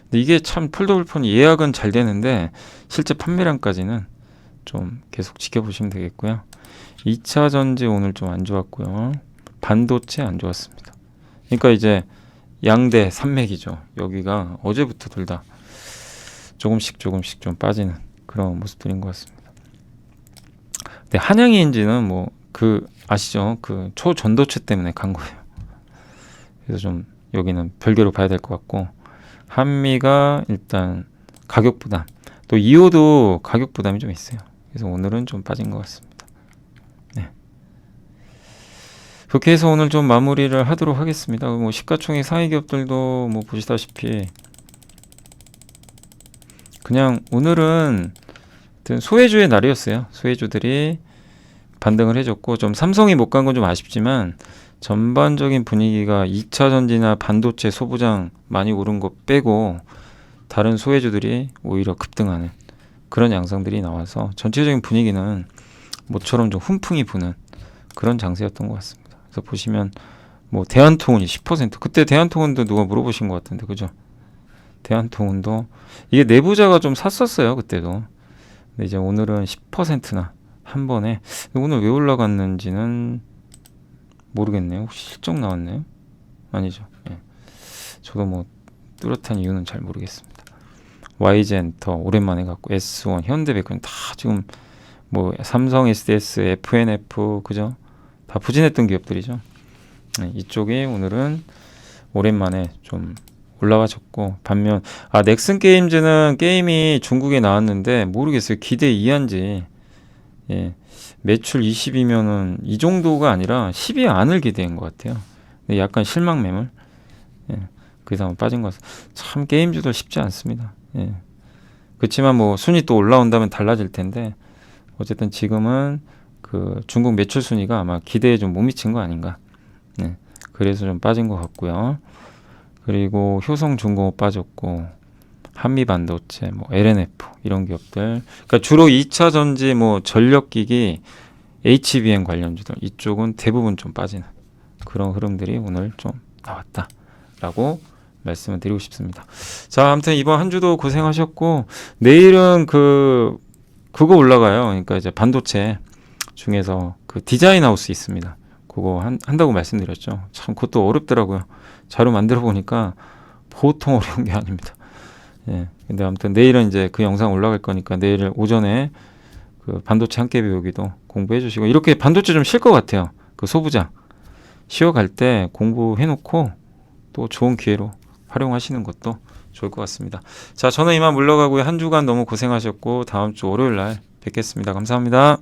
근데 이게 참 폴더블 폰 예약은 잘 되는데 실제 판매량까지는 좀 계속 지켜보시면 되겠고요. 2차 전지 오늘 좀 안 좋았고요. 반도체 안 좋았습니다. 그러니까 이제 양대 산맥이죠. 여기가 어제부터 둘 다 조금씩 좀 빠지는 그런 모습들인 것 같습니다. 근데 한양이인지는 뭐 아시죠? 그 초전도체 때문에 간 거예요. 그래서 좀 여기는 별개로 봐야 될 것 같고 한미가 일단 가격 부담 또 이오도 가격 부담이 좀 있어요. 그래서 오늘은 좀 빠진 것 같습니다. 네. 그렇게 해서 오늘 좀 마무리를 하도록 하겠습니다. 뭐 시가총액 상위 기업들도 뭐 보시다시피 그냥 오늘은 소외주의 날이었어요. 소외주들이 반등을 해줬고 좀 삼성이 못 간 건 좀 아쉽지만 전반적인 분위기가 2차 전지나 반도체 소부장 많이 오른 거 빼고 다른 소외주들이 오히려 급등하는 그런 양상들이 나와서 전체적인 분위기는 모처럼 좀 훈풍이 부는 그런 장세였던 것 같습니다. 그래서 보시면 뭐 대한통운이 10% 그때 대한통운도 누가 물어보신 것 같은데 그죠? 대한통운도 이게 내부자가 좀 샀었어요 그때도. 근데 이제 오늘은 10%나 한 번에 오늘 왜 올라갔는지는 모르겠네요. 혹시 실적 나왔나요? 아니죠. 예. 저도 뭐 뚜렷한 이유는 잘 모르겠습니다. YG엔터 오랜만에 갔고 S1, 현대백화점 다 지금 뭐 삼성, SDS, FNF 그죠? 다 부진했던 기업들이죠. 네, 이쪽이 오늘은 오랜만에 좀 올라와줬고 반면 넥슨 게임즈는 게임이 중국에 나왔는데 모르겠어요. 기대 이한지 매출 20이면은 이 정도가 아니라 10이 안을 기대한 것 같아요. 근데 약간 실망 매물. 그래서 한번 빠진 것 같아요. 참 게임주도 쉽지 않습니다. 그렇지만 뭐 순위 또 올라온다면 달라질 텐데 어쨌든 지금은 그 중국 매출 순위가 아마 기대에 좀 못 미친 거 아닌가. 그래서 좀 빠진 것 같고요. 그리고 효성중공업 빠졌고 한미반도체, 뭐 LNF 이런 기업들. 그러니까 주로 2차 전지, 뭐 전력기기, HBM 관련주들 이쪽은 대부분 좀 빠지는 그런 흐름들이 오늘 좀 나왔다라고 말씀을 드리고 싶습니다. 자, 아무튼 이번 한 주도 고생하셨고 내일은 그거 올라가요. 그러니까 이제 반도체 중에서 그 디자인 하우스 있습니다. 그거 한다고 말씀드렸죠. 참 그것도 어렵더라고요. 자료 만들어 보니까 보통 어려운 게 아닙니다. 예. 근데 아무튼 내일은 이제 그 영상 올라갈 거니까 내일 오전에 그 반도체 함께 배우기도 공부해 주시고 이렇게 반도체 좀 쉴 것 같아요. 그 소부장 쉬어갈 때 공부해 놓고 또 좋은 기회로 활용하시는 것도 좋을 것 같습니다. 자, 저는 이만 물러가고요. 한 주간 너무 고생하셨고 다음 주 월요일 날 뵙겠습니다. 감사합니다.